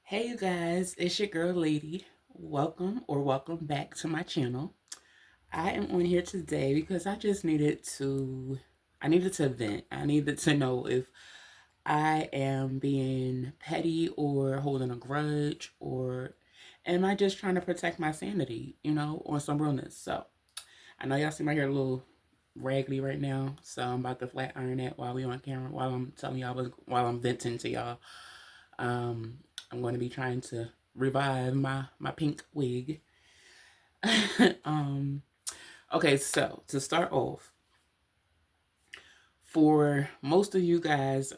Hey you guys, it's your girl Lady. Welcome back to my channel. I am on here today because I needed to vent. I needed to know if I am being petty or holding a grudge, or am I just trying to protect my sanity, on some realness. So I know y'all see my hair a little raggedy right now, so I'm about to flat iron that while we on camera, while I'm telling y'all, while I'm venting to y'all. Um, I'm going to be trying to revive my pink wig. um, okay, so to start off, for most of you guys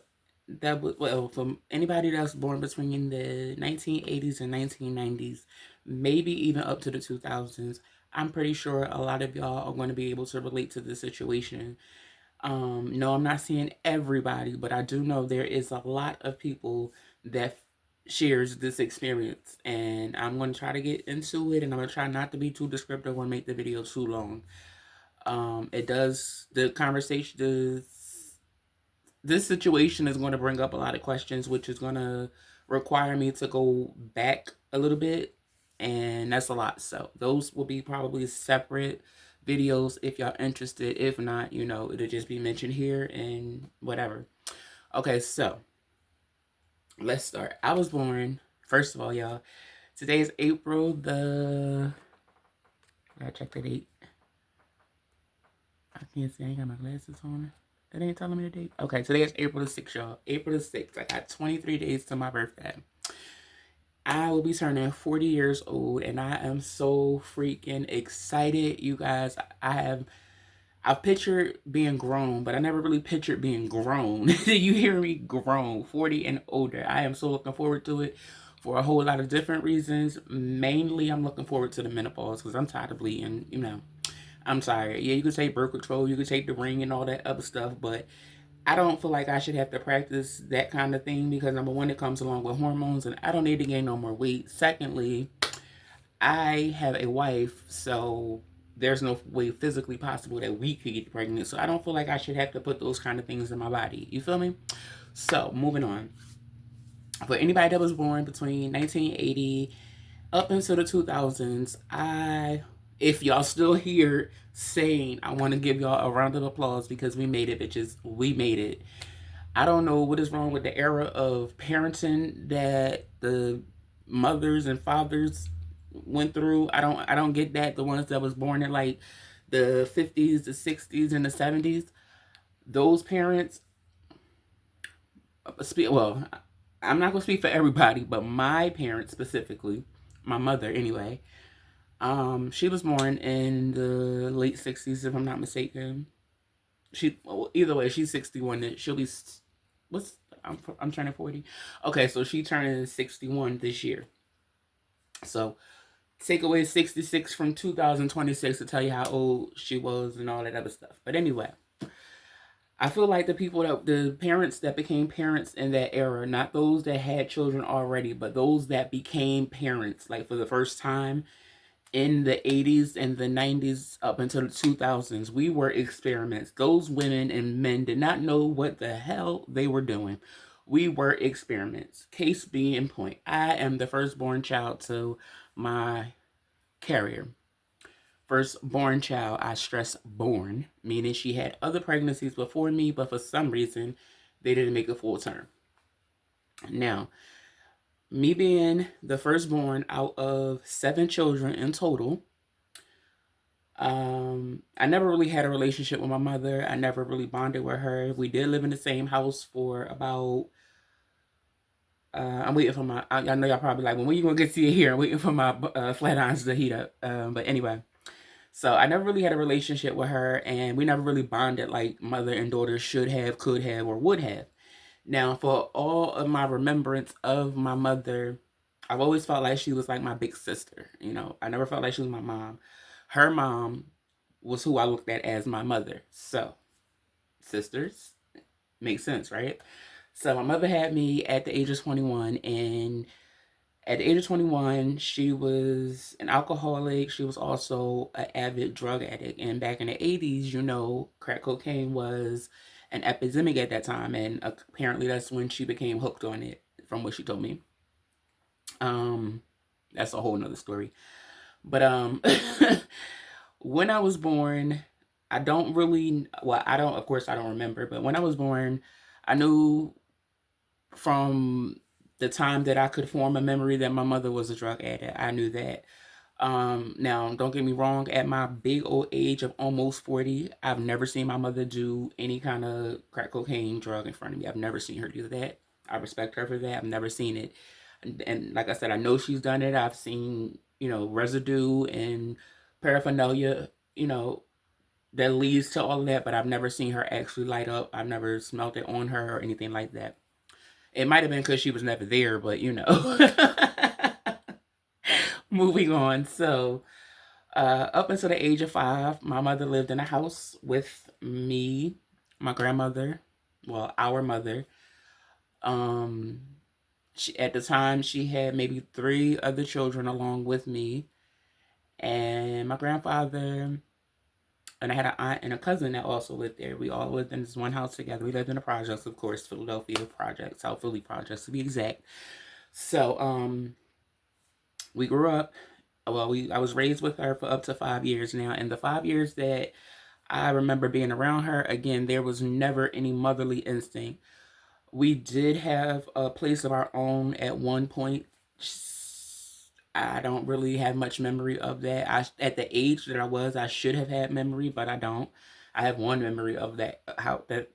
from anybody that's born between the 1980s and 1990s, maybe even up to the 2000s, I'm pretty sure a lot of y'all are going to be able to relate to this situation. No, I'm not seeing everybody, but I do know there is a lot of people that shares this experience, and I'm going to try to get into it, and I'm going to try not to be too descriptive or make the video too long. It does the conversation this situation is going to bring up a lot of questions, which is going to require me to go back a little bit, and that's a lot. So those will be probably separate videos if y'all interested. If not, it'll just be mentioned here and whatever. Okay, so let's start. I was born, first of all, y'all. Today is April the. I check the date. I can't see. I ain't got my glasses on. That ain't telling me the date. Okay, today is April the 6th, y'all. April the 6th. I got 23 days to my birthday. I will be turning 40 years old, and I am so freaking excited, you guys. I've pictured being grown, but I never really pictured being grown. You hear me? Grown, 40 and older. I am so looking forward to it for a whole lot of different reasons. Mainly, I'm looking forward to the menopause because I'm tired of bleeding. I'm tired. Yeah, you could take birth control, you could take the ring and all that other stuff, but I don't feel like I should have to practice that kind of thing because number one, it comes along with hormones, and I don't need to gain no more weight. Secondly, I have a wife, so there's no way physically possible that we could get pregnant. So I don't feel like I should have to put those kind of things in my body. You feel me? So moving on. For anybody that was born between 1980 up until the 2000s, if y'all still here saying, I want to give y'all a round of applause because we made it, bitches. We made it. I don't know what is wrong with the era of parenting that the mothers and fathers went through. I don't get that. The ones that was born in like the 50s, the 60s, and the 70s. Those parents well, I'm not gonna speak for everybody, but my parents specifically, my mother anyway. She was born in the late 60s, if I'm not mistaken. Either way, she's 61. She'll be what's I'm turning 40. Okay, so she turning 61 this year. So take away 66 from 2026 to tell you how old she was and all that other stuff. But anyway, I feel like the parents that became parents in that era, not those that had children already, but those that became parents, like for the first time in the 80s and the 90s up until the 2000s, we were experiments. Those women and men did not know what the hell they were doing. We were experiments. Case being in point, I am the firstborn child to my carrier. Firstborn child, I stress born, meaning she had other pregnancies before me, but for some reason, they didn't make a full term. Now, me being the firstborn out of 7 children in total, I never really had a relationship with my mother. I never really bonded with her. We did live in the same house for about. I'm waiting for my. I know y'all probably like, well, when you gonna get to it here? I'm waiting for my flat irons to heat up. But anyway, so I never really had a relationship with her, and we never really bonded like mother and daughter should have, could have, or would have. Now, for all of my remembrance of my mother, I've always felt like she was like my big sister. I never felt like she was my mom. Her mom was who I looked at as my mother. So, sisters, makes sense, right? So, my mother had me at the age of 21, and at the age of 21, she was an alcoholic. She was also an avid drug addict. And back in the 80s, crack cocaine was an epidemic at that time. And apparently, that's when she became hooked on it, from what she told me. Um, that's a whole nother story. But when I was born, I don't really, well, I don't, of course, I don't remember, but when I was born, I knew from the time that I could form a memory that my mother was a drug addict. I knew that. Now, don't get me wrong, at my big old age of almost 40, I've never seen my mother do any kind of crack cocaine drug in front of me. I've never seen her do that. I respect her for that. I've never seen it. And like I said, I know she's done it. I've seen, residue and paraphernalia, that leads to all of that, but I've never seen her actually light up. I've never smelt it on her or anything like that. It might have been because she was never there, but moving on. So, up until the age of 5, my mother lived in a house with me, my grandmother, well, our mother. Um, at the time, she had maybe 3 other children along with me, and my grandfather. And I had an aunt and a cousin that also lived there. We all lived in this one house together. We lived in the projects, of course, Philadelphia projects, South Philly projects to be exact. So, we grew up. Well, I was raised with her for up to 5 years now, and the 5 years that I remember being around her, again, there was never any motherly instinct. We did have a place of our own at one point. I don't really have much memory of that. At the age that I was, I should have had memory, but I don't. I have one memory of that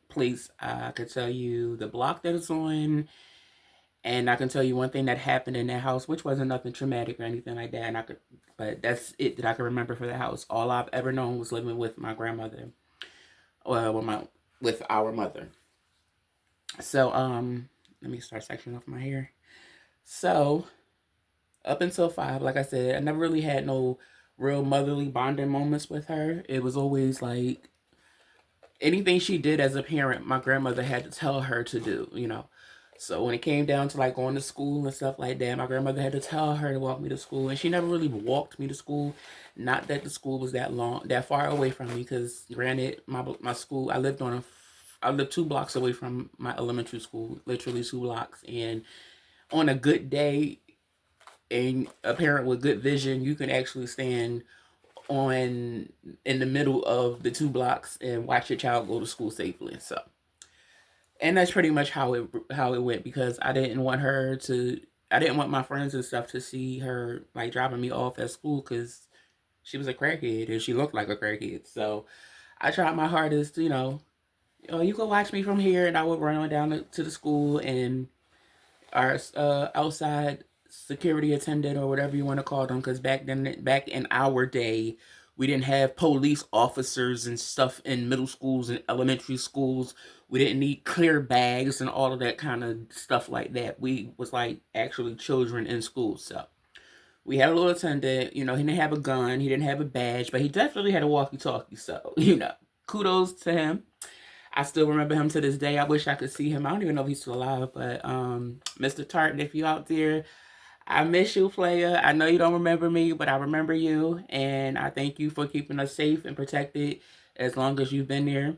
place. I could tell you the block that it's on, and I can tell you one thing that happened in that house, which wasn't nothing traumatic or anything like that. But that's it that I can remember for the house. All I've ever known was living with my grandmother, well, with our mother. So, let me start sectioning off my hair. So, up until 5, like I said, I never really had no real motherly bonding moments with her. It was always like anything she did as a parent, my grandmother had to tell her to do. So when it came down to like going to school and stuff like that, my grandmother had to tell her to walk me to school, and she never really walked me to school. Not that the school was that far away from me, because granted, my school, I lived 2 blocks away from my elementary school, literally 2 blocks, and on a good day, and a parent with good vision, you can actually stand on in the middle of the 2 blocks and watch your child go to school safely. So, and that's pretty much how it went, because I didn't want my friends and stuff to see her like dropping me off at school, because she was a crackhead and she looked like a crackhead. So I tried my hardest, oh, you can watch me from here, and I would run on down to the school, and our outside security attendant or whatever you want to call them, because back in our day, we didn't have police officers and stuff in middle schools and elementary schools. We didn't need clear bags and all of that kind of stuff like that. We was like actually children in school. So we had a little attendant. He didn't have a gun, he didn't have a badge, but he definitely had a walkie-talkie. So kudos to him. I still remember him to this day. I wish I could see him. I don't even know if he's still alive, but Mr. Tartan, if you out there, I miss you, player. I know you don't remember me, but I remember you, and I thank you for keeping us safe and protected as long as you've been there.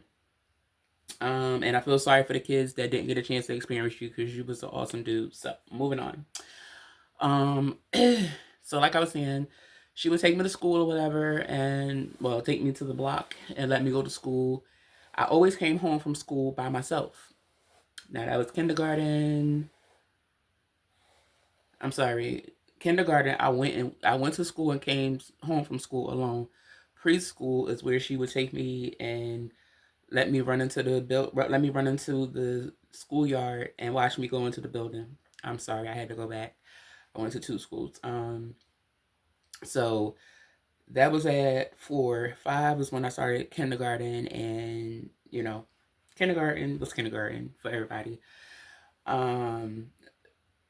And I feel sorry for the kids that didn't get a chance to experience you, because you was an awesome dude. So moving on. Um, so like I was saying, she would take me to school or whatever, and well, take me to the block and let me go to school. I always came home from school by myself. Now that was kindergarten. I'm sorry, kindergarten. I went to school and came home from school alone. Preschool is where she would take me and let me run into the schoolyard and watch me go into the building. I'm sorry, I had to go back. I went to 2 schools. So that was at 4. 5 was when I started kindergarten, and kindergarten was kindergarten for everybody. Um,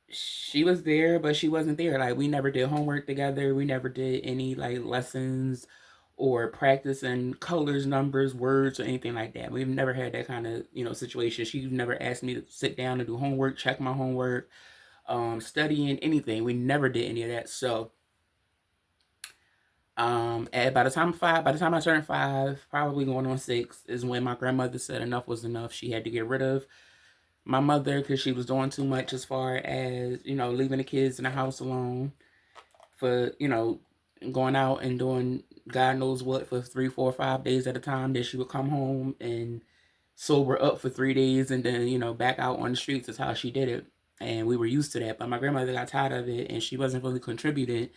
she was there, but she wasn't there. Like, we never did homework together. We never did any like lessons or practicing colors, numbers, words, or anything like that. We've never had that kind of situation. She never asked me to sit down and do homework, check my homework, studying anything. We never did any of that. So and by the time I turned 5, probably going on 6, is when my grandmother said enough was enough. She had to get rid of My mother, because she was doing too much as far as, leaving the kids in the house alone for, going out and doing God knows what for 3, 4, 5 days at a time. Then she would come home and sober up for 3 days and then, back out on the streets is how she did it. And we were used to that. But my grandmother got tired of it and she wasn't really contributing.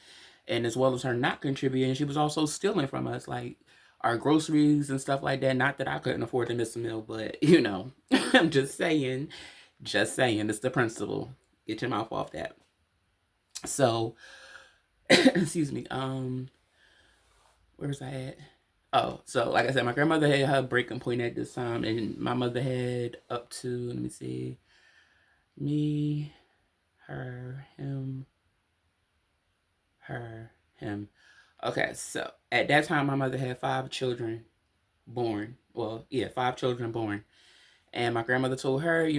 And as well as her not contributing, she was also stealing from us, like our groceries and stuff like that. Not that I couldn't afford to miss a meal, but I'm just saying, it's the principle. Get your mouth off that. So, excuse me. Where was I at? Oh, so like I said, my grandmother had her breaking point at this time, and my mother had up to, let me see, me, her, him, her, him. Okay, so at that time, my mother had 5 children born. Well, yeah, 5 children born. And my grandmother told her,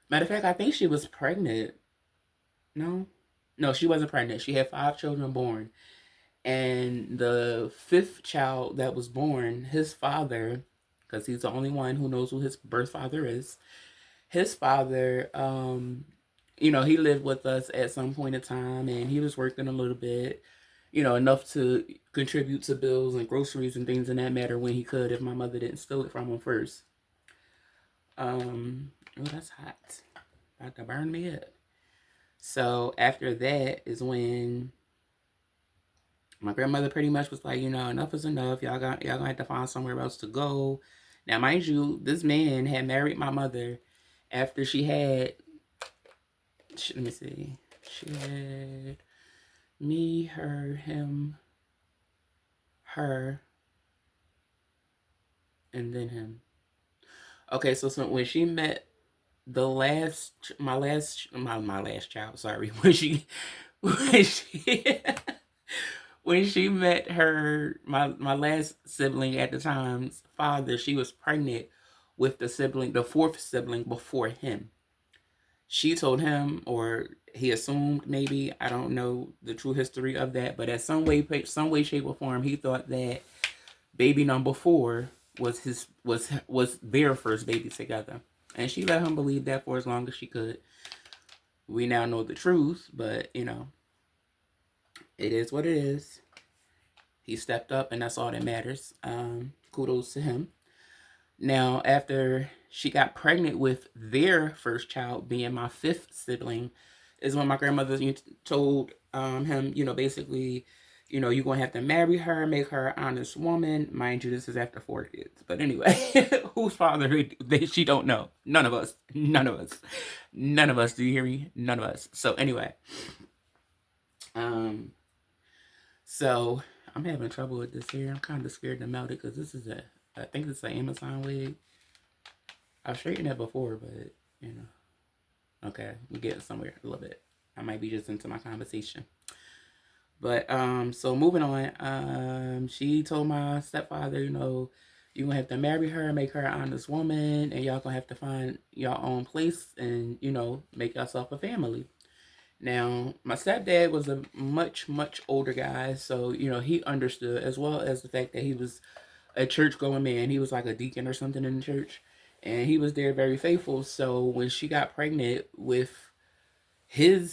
matter of fact, I think she was pregnant. No, no, she wasn't pregnant. She had 5 children born. And the 5th child that was born, his father, because he's the only one who knows who his birth father is, his father, he lived with us at some point in time and he was working a little bit, enough to contribute to bills and groceries and things in that matter when he could if my mother didn't steal it from him first. Oh, that's hot. About to burn me up. So after that is when my grandmother pretty much was like, enough is enough. Y'all gonna have to find somewhere else to go. Now, mind you, this man had married my mother after she had, let me see, she had me, her, him, her, and then him. Okay, so when she met my last child, sorry, when she when she met my last sibling at the time's father, she was pregnant with the 4th sibling before him. She told him, or he assumed, maybe, I don't know the true history of that, but at some way, shape, or form, he thought that baby number 4 was their first baby together. And she let him believe that for as long as she could. We now know the truth, but it is what it is. He stepped up, and that's all that matters. Kudos to him. Now, after she got pregnant with their first child, being my 5th sibling, is when my grandmother told him, basically, you're going to have to marry her, make her an honest woman. Mind you, this is after 4 kids. But anyway, whose father she don't know. None of us. None of us. None of us. Do you hear me? None of us. So anyway. So I'm having trouble with this here. I'm kind of scared to melt it because this is I think this is an Amazon wig. I've straightened it before, but, okay, we're getting somewhere a little bit. I might be just into my conversation. But, so moving on, she told my stepfather, you're going to have to marry her, make her an honest woman, and y'all going to have to find your own place and, make yourself a family. Now, my stepdad was a much, much older guy, so, he understood, as well as the fact that he was a church-going man. He was like a deacon or something in the church, and he was there very faithful. So when she got pregnant with when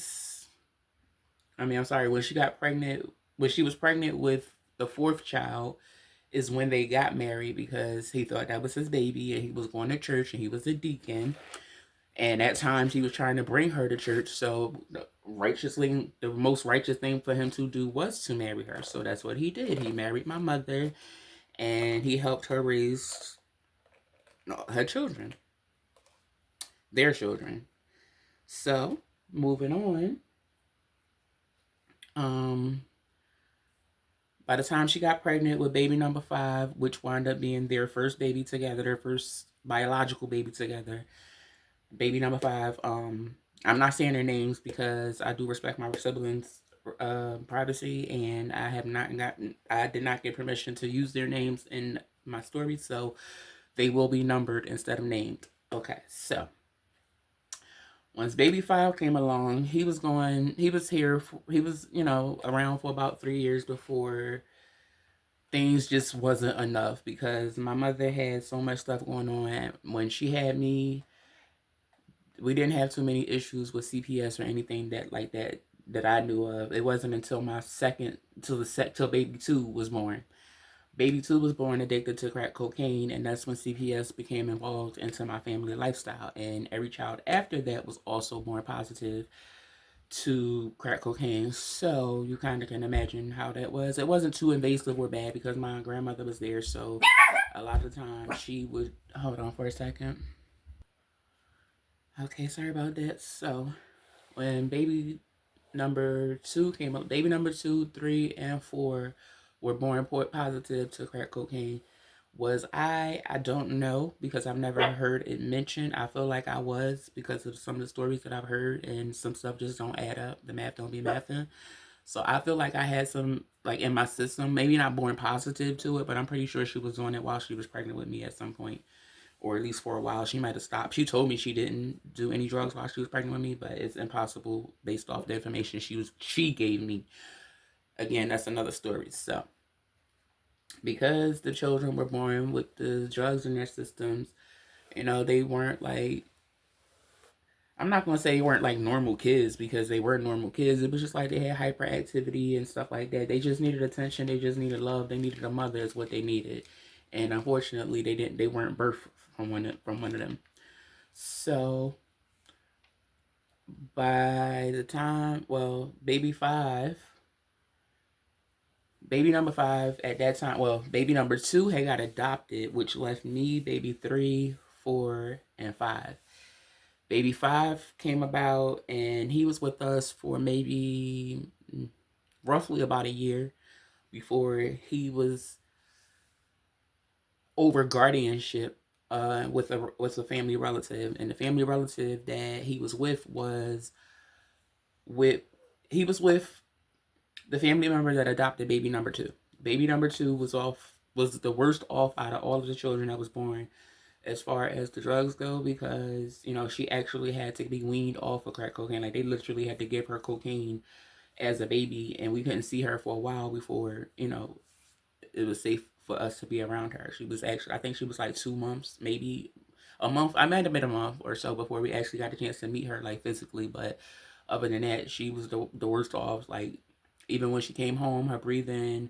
she was pregnant with the 4th child is when they got married, because he thought that was his baby, and he was going to church, and he was a deacon. And at times he was trying to bring her to church. So the most righteous thing for him to do was to marry her. So that's what he did. He married my mother, and he helped her raise her children, their children. So moving on. By the time she got pregnant with baby number 5, which wound up being their first baby together, their first biological baby together, baby number 5. I'm not saying their names because I do respect my siblings' privacy, and I did not get permission to use their names in my story, so they will be numbered instead of named. Okay, so once baby 5 came along, he was around for about 3 years before things just wasn't enough, because my mother had so much stuff going on. When she had me, we didn't have too many issues with CPS or anything that I knew of. It wasn't until my second till baby two was born. Baby two was born addicted to crack cocaine, and that's when CPS became involved into my family lifestyle. And every child after that was also born positive to crack cocaine. So you kind of can imagine how that was. It wasn't too invasive or bad because my grandmother was there. So a lot of the time she would hold on for a second. Okay, sorry about that. So when baby number two came up, baby number two, three, and four were born positive to crack cocaine. Was I don't know because I've never heard it mentioned. I feel like I was because of some of the stories that I've heard, and some stuff just don't add up. The math don't be mathing. So I feel like I had some like in my system, maybe not born positive to it, but I'm pretty sure she was on it while she was pregnant with me at some point, or at least for a while. She might have stopped. She told me she didn't do any drugs while she was pregnant with me, but it's impossible based off the information she gave me. Again, that's another story. So because the children were born with the drugs in their systems, they weren't like, I'm not gonna say they weren't like normal kids because they were normal kids. It was just like they had hyperactivity and stuff like that. They just needed attention. They just needed love. They needed a mother is what they needed. And unfortunately they didn't, they weren't birthed from one of them. So by the time, well, baby number five at that time, well, baby number two had got adopted, which left me baby three, four, and five. Baby five came about and he was with us for maybe roughly about a year before he was over guardianship with a family relative, and the family relative that he was with he was with the family member that adopted baby number two. Baby number two was the worst off out of all of the children that was born as far as the drugs go, because she actually had to be weaned off of crack cocaine. Like they literally had to give her cocaine as a baby, and we couldn't see her for a while before it was safe for us to be around her. She was actually, I think she was like 2 months, maybe a month. I might have been a month or so before we actually got a chance to meet her like physically. But other than that, she was the worst off. Like even when she came home, her breathing,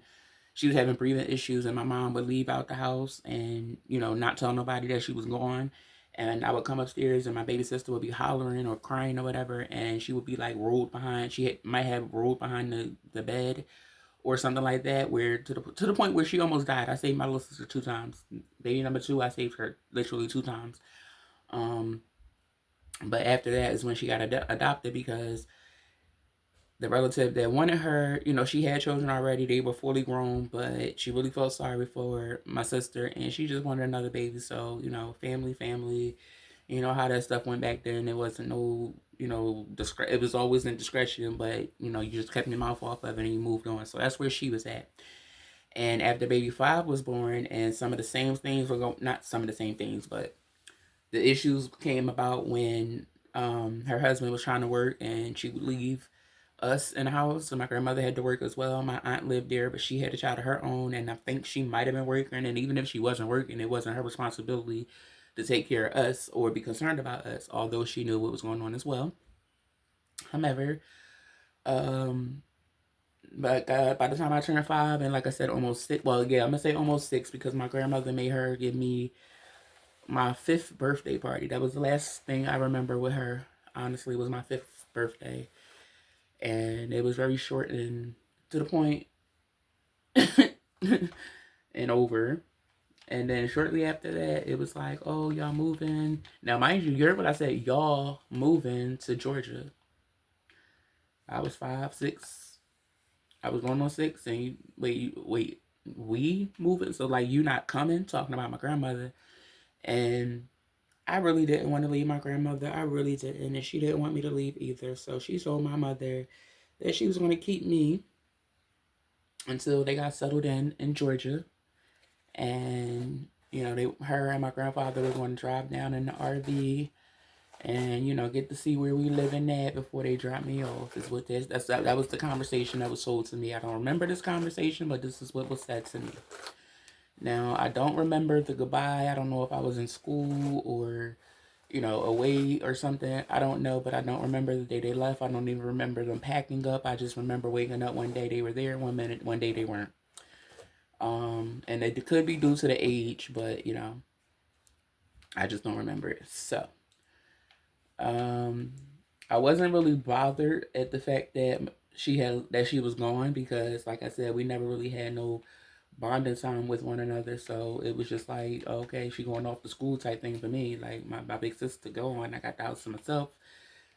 she was having breathing issues, and my mom would leave out the house and not tell nobody that she was gone. And I would come upstairs and my baby sister would be hollering or crying or whatever, and she would be like rolled behind. Might have rolled behind the bed or something like that, where to the point where she almost died. I saved my little sister 2 times. Baby number two, I saved her literally 2 times. Um, but after that is when she got adopted, because the relative that wanted her, she had children already. They were fully grown, but she really felt sorry for my sister, and she just wanted another baby. So, family. You know how that stuff went back then. It wasn't no, it was always in discretion, but, you just kept your mouth off of it and you moved on. So that's where she was at. And after baby five was born, and some of the same things were going, not some of the same things, but the issues came about when her husband was trying to work and she would leave us in the house. So my grandmother had to work as well. My aunt lived there, but she had a child of her own, and I think she might have been working. And even if she wasn't working, it wasn't her responsibility to take care of us or be concerned about us, although she knew what was going on as well. However, um, but by the time I turned five, and like I said, almost six. Well, yeah, I'm gonna say almost six because my grandmother made her give me my fifth birthday party. That was the last thing I remember with her. Honestly, was my fifth birthday, and it was very short and to the point, and over. And then shortly after that, it was like, oh, y'all moving. Now, mind you, you heard what I said, y'all moving to Georgia. I was 5, 6. I was going on 6, and wait, we moving? So, like, you not coming? Talking about my grandmother. And I really didn't want to leave my grandmother. I really didn't. And she didn't want me to leave either. So, she told my mother that she was going to keep me until they got settled in Georgia. And her and my grandfather were going to drive down in the RV and get to see where we living at before they drop me off. Is what that was the conversation that was told to me. I don't remember this conversation, but this is what was said to me. Now I don't remember the goodbye. I don't know if I was in school or away or something. I don't know, but I don't remember the day they left. I don't even remember them packing up. I just remember waking up one day they were there, one day they weren't. And it could be due to the age, but I just don't remember it. So, um, I wasn't really bothered at the fact that she was gone because, like I said, we never really had no bonding time with one another. So it was just like, okay, she going off to school type thing for me. Like my big sister going, I got the house to myself.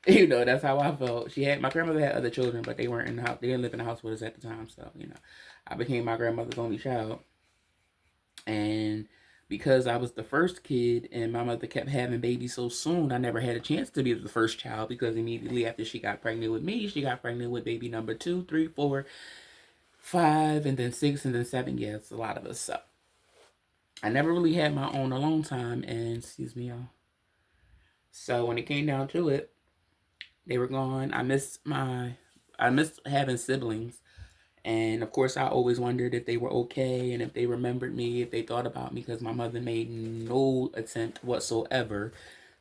That's how I felt. My grandmother had other children, but they weren't in the house. They didn't live in the house with us at the time. So I became my grandmother's only child, and because I was the first kid and my mother kept having babies so soon, I never had a chance to be the first child because immediately after she got pregnant with me, she got pregnant with baby number 2, 3, 4, 5, and then 6, and then 7. Yes, a lot of us. So I never really had my own alone time, and excuse me, y'all. So when it came down to it, they were gone. I missed having siblings. And of course, I always wondered if they were okay and if they remembered me, if they thought about me, because my mother made no attempt whatsoever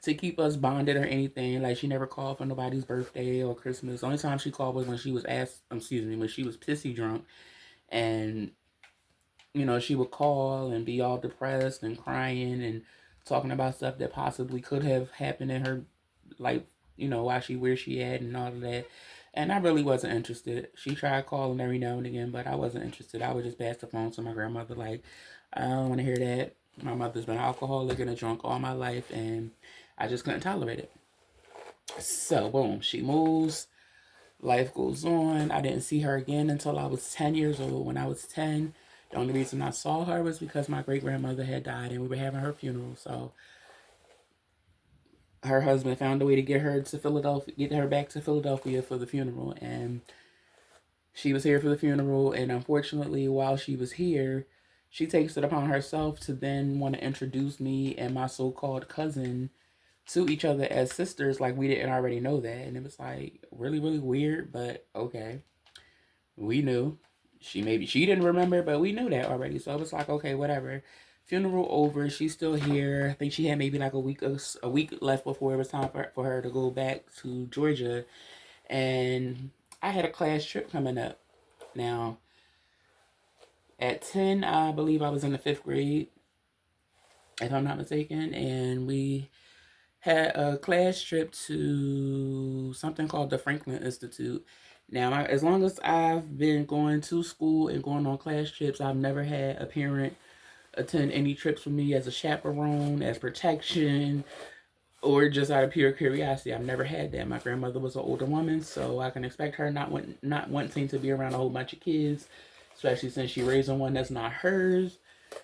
to keep us bonded or anything. Like, she never called for nobody's birthday or Christmas. The only time she called was when she was when she was pissy drunk. And, she would call and be all depressed and crying and talking about stuff that possibly could have happened in her life, where she at and all of that. And I really wasn't interested. She tried calling every now and again, but I wasn't interested. I would just pass the phone to my grandmother, like, I don't want to hear that. My mother's been an alcoholic and a drunk all my life, and I just couldn't tolerate it. So, boom, she moves. Life goes on. I didn't see her again until I was 10 years old. When I was 10, the only reason I saw her was because my great grandmother had died and we were having her funeral. So her husband found a way to get her back to Philadelphia for the funeral, and she was here for the funeral. And unfortunately, while she was here, she takes it upon herself to then want to introduce me and my so-called cousin to each other as sisters, like we didn't already know that. And it was like really, really weird, but okay, we knew. She didn't remember, but we knew that already. So it was like, okay, whatever. Funeral over. She's still here. I think she had maybe like a week left before it was time for her to go back to Georgia. And I had a class trip coming up. Now, at 10, I believe I was in the 5th grade, if I'm not mistaken. And we had a class trip to something called the Franklin Institute. Now, as long as I've been going to school and going on class trips, I've never had a parent attend any trips with me as a chaperone, as protection, or just out of pure curiosity. I've never had that. My grandmother was an older woman, so I can expect her not wanting to be around a whole bunch of kids, especially since she raised one that's not hers.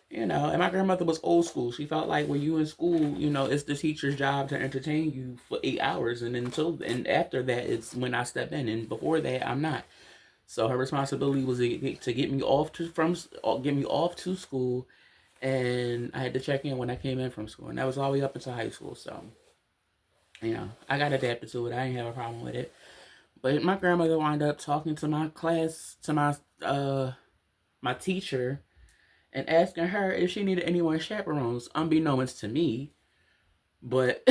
And my grandmother was old school. She felt like when you in school, it's the teacher's job to entertain you for 8 hours, and after that, it's when I step in, and before that, I'm not. So her responsibility was to get me off to school, and I had to check in when I came in from school, and that was all the way up until high school. So, I got adapted to it. I didn't have a problem with it. But my grandmother wound up talking to my teacher and asking her if she needed any more chaperones, unbeknownst to me. But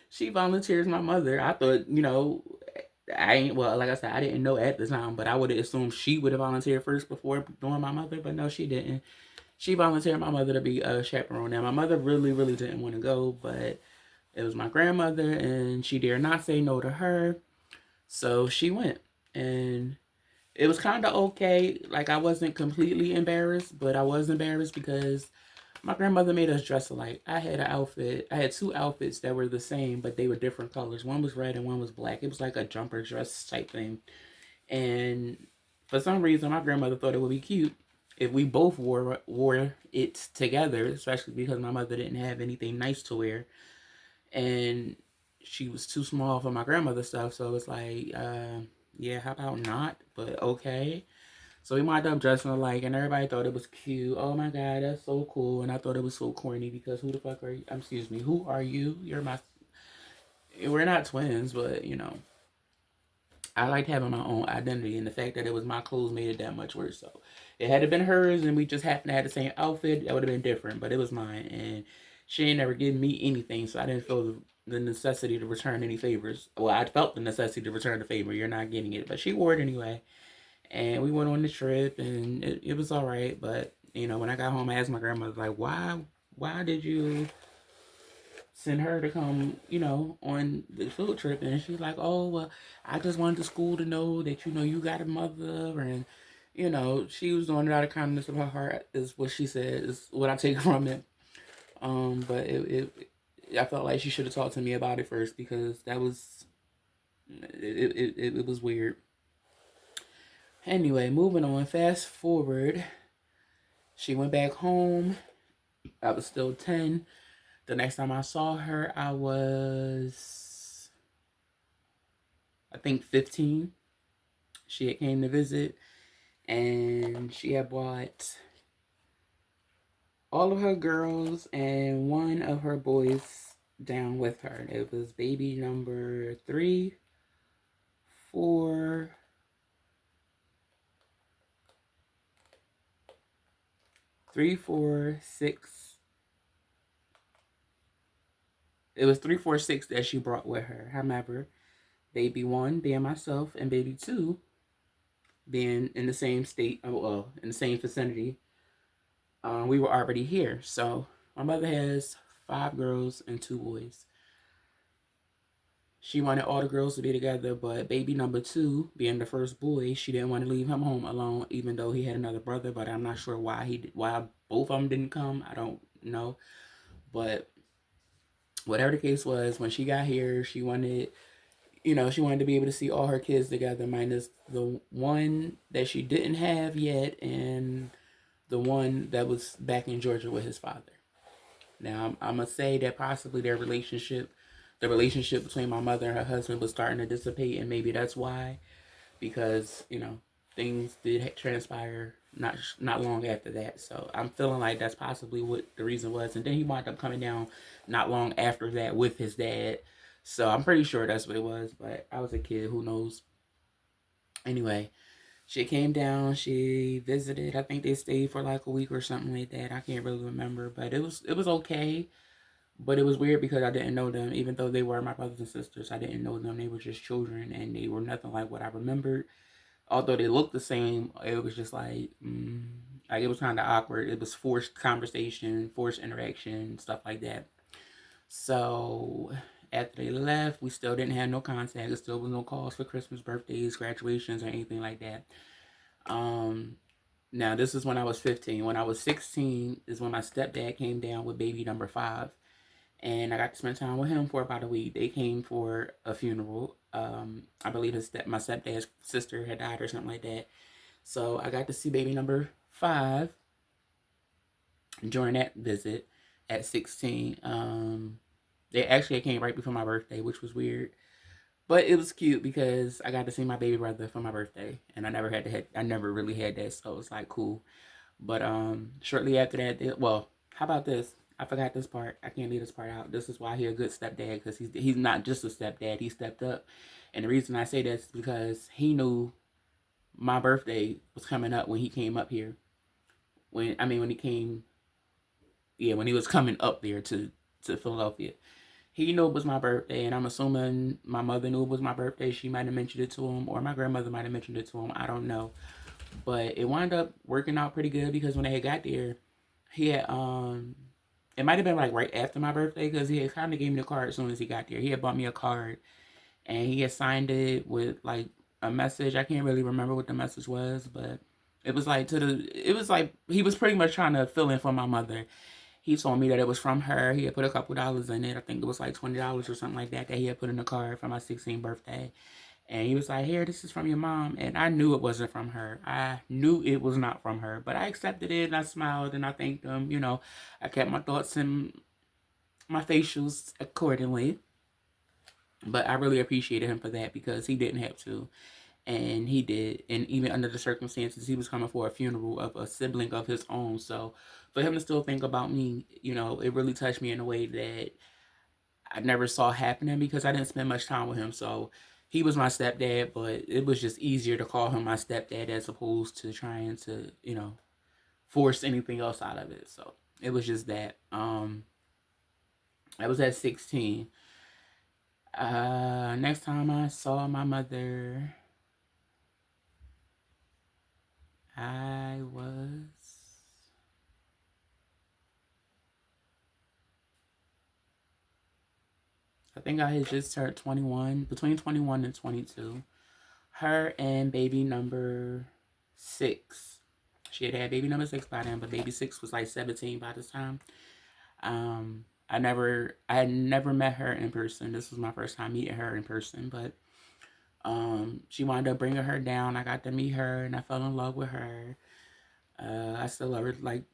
she volunteers my mother. I thought, like I said, I didn't know at the time, but I would have assumed she would have volunteered first before doing my mother. But no, she didn't. She volunteered my mother to be a chaperone. Now, my mother really, really didn't want to go, but it was my grandmother, and she dare not say no to her. So she went. And it was kind of okay. Like, I wasn't completely embarrassed, but I was embarrassed because my grandmother made us dress alike. I had 2 outfits that were the same, but they were different colors. One was red and one was black. It was like a jumper dress type thing. And for some reason, my grandmother thought it would be cute if we both wore it together, especially because my mother didn't have anything nice to wear. And she was too small for my grandmother's stuff, so it was like, yeah, how about not? But okay. So we wound up dressing alike, and everybody thought it was cute. Oh my god, that's so cool. And I thought it was so corny because who the fuck are you? Excuse me, who are you? We're not twins, but I liked having my own identity, and the fact that it was my clothes made it that much worse. So it had been hers, and we just happened to have the same outfit, that would have been different, but it was mine. And she ain't never given me anything, so I didn't feel the necessity to return any favors. Well, I felt the necessity to return the favor. You're not getting it, but she wore it anyway. And we went on the trip, and it was all right. But you know, when I got home, I asked my grandmother, like, why did you send her to come, you know, on the field trip? And she's like, oh, well, I just wanted the school to know that, you know, you got a mother. And, you know, she was doing it out of kindness of her heart, is what she said, is what I take from it. But I felt like she should have talked to me about it first, because that was, it was weird. Anyway, moving on, fast forward, she went back home. I was still 10. The next time I saw her, I was, I think, 15. She had came to visit, and she had brought all of her girls and one of her boys down with her. It was baby number 3, 4, 3, 4, 6. It was 3, 4, 6 that she brought with her. However, baby 1 being myself, and baby 2 being in the same state, well, in the same vicinity. We were already here. So my mother has 5 girls and 2 boys. She wanted all the girls to be together, but baby number 2, being the first boy, she didn't want to leave him home alone, even though he had another brother. But I'm not sure why both of them didn't come. I don't know. But whatever the case was, when she got here, she wanted, you know, she wanted to be able to see all her kids together, minus the one that she didn't have yet, and the one that was back in Georgia with his father. Now, I'm going to say that possibly the relationship between my mother and her husband was starting to dissipate, and maybe that's why, because, you know, things did transpire not long after that. So I'm feeling like that's possibly what the reason was. And then he wound up coming down not long after that with his dad. So I'm pretty sure that's what it was, but I was a kid, who knows. Anyway, she came down, she visited. I think they stayed for like a week or something like that. I can't really remember, but it was okay. But it was weird because I didn't know them, even though they were my brothers and sisters. I didn't know them. They were just children, and they were nothing like what I remembered. Although they looked the same, it was just like it was kind of awkward. It was forced conversation, forced interaction, stuff like that. So after they left, we still didn't have no contact. There still was no calls for Christmas, birthdays, graduations, or anything like that. Now this is when I was 15. When I was 16 is when my stepdad came down with baby number 5. And I got to spend time with him for about a week. They came for a funeral. I believe my stepdad's sister had died or something like that. So I got to see baby number 5 during that visit at 16. They actually came right before my birthday, which was weird. But it was cute because I got to see my baby brother for my birthday, and I never really had that, so it was like cool. But shortly after that, well, how about this? I forgot this part. I can't leave this part out. This is why he's a good stepdad, because he's not just a stepdad. He stepped up, and the reason I say that is because he knew my birthday was coming up when he came up here. When he was coming up there to Philadelphia. He knew it was my birthday, and I'm assuming my mother knew it was my birthday. She might have mentioned it to him, or my grandmother might have mentioned it to him. I don't know. But it wound up working out pretty good, because when they had got there, he had, it might have been like right after my birthday, because he had kind of gave me the card as soon as he got there. He had bought me a card, and he had signed it with like a message. I can't really remember what the message was, but it was like he was pretty much trying to fill in for my mother. He told me that it was from her. He had put a couple dollars in it. I think it was like $20 or something like that he had put in the card for my 16th birthday. And he was like, here, this is from your mom. And I knew it wasn't from her. I knew it was not from her. But I accepted it, and I smiled, and I thanked him. You know, I kept my thoughts and my facials accordingly. But I really appreciated him for that, because he didn't have to. And he did. And even under the circumstances, he was coming for a funeral of a sibling of his own. So for him to still think about me, you know, it really touched me in a way that I never saw happening, because I didn't spend much time with him. So he was my stepdad, but it was just easier to call him my stepdad as opposed to trying to, you know, force anything else out of it. So it was just that. I was at 16. Next time I saw my mother, I was, I think I had just turned 21, between 21 and 22. Her and baby number 6. She had baby number 6 by then, but baby 6 was like 17 by this time. I had never met her in person. This was my first time meeting her in person, but she wound up bringing her down. I got to meet her, and I fell in love with her. I still love her like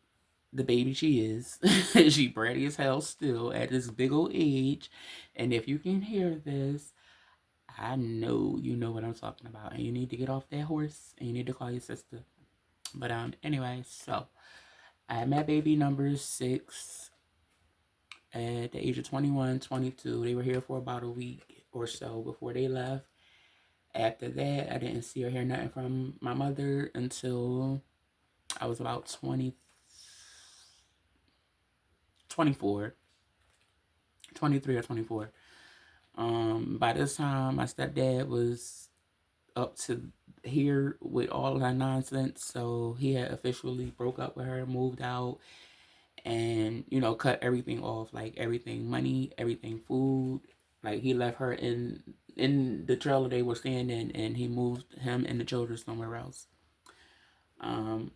the baby she is. She bratty as hell still at this big old age. And if you can hear this, I know you know what I'm talking about. And you need to get off that horse and you need to call your sister. But anyway, so I met baby number 6 at the age of 21, 22. They were here for about a week or so before they left. After that, I didn't see or hear nothing from my mother until I was about 24, 23 or 24. By this time, my stepdad was up to here with all of that nonsense, so he had officially broke up with her, moved out, and cut everything off, like everything, money, everything, food. Like he left her in the trailer they were staying in, and he moved him and the children somewhere else.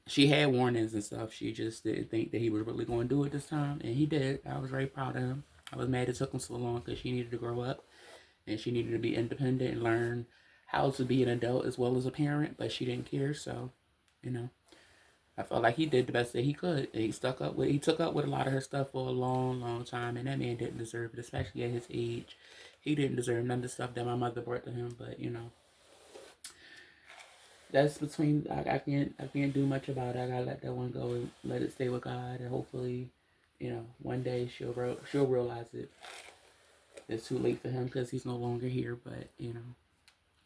She had warnings and stuff. She just didn't think that he was really going to do it this time, and he did. I was very proud of him. I was mad it took him so long because she needed to grow up and she needed to be independent and learn how to be an adult as well as a parent, but she didn't care. So, you know, I felt like he did the best that he could. And he took up with a lot of her stuff for a long, long time, and that man didn't deserve it, especially at his age. He didn't deserve none of the stuff that my mother brought to him, but that's between I can't do much about it. I gotta let that one go and let it stay with God, and hopefully, one day she'll realize it. It's too late for him because he's no longer here, but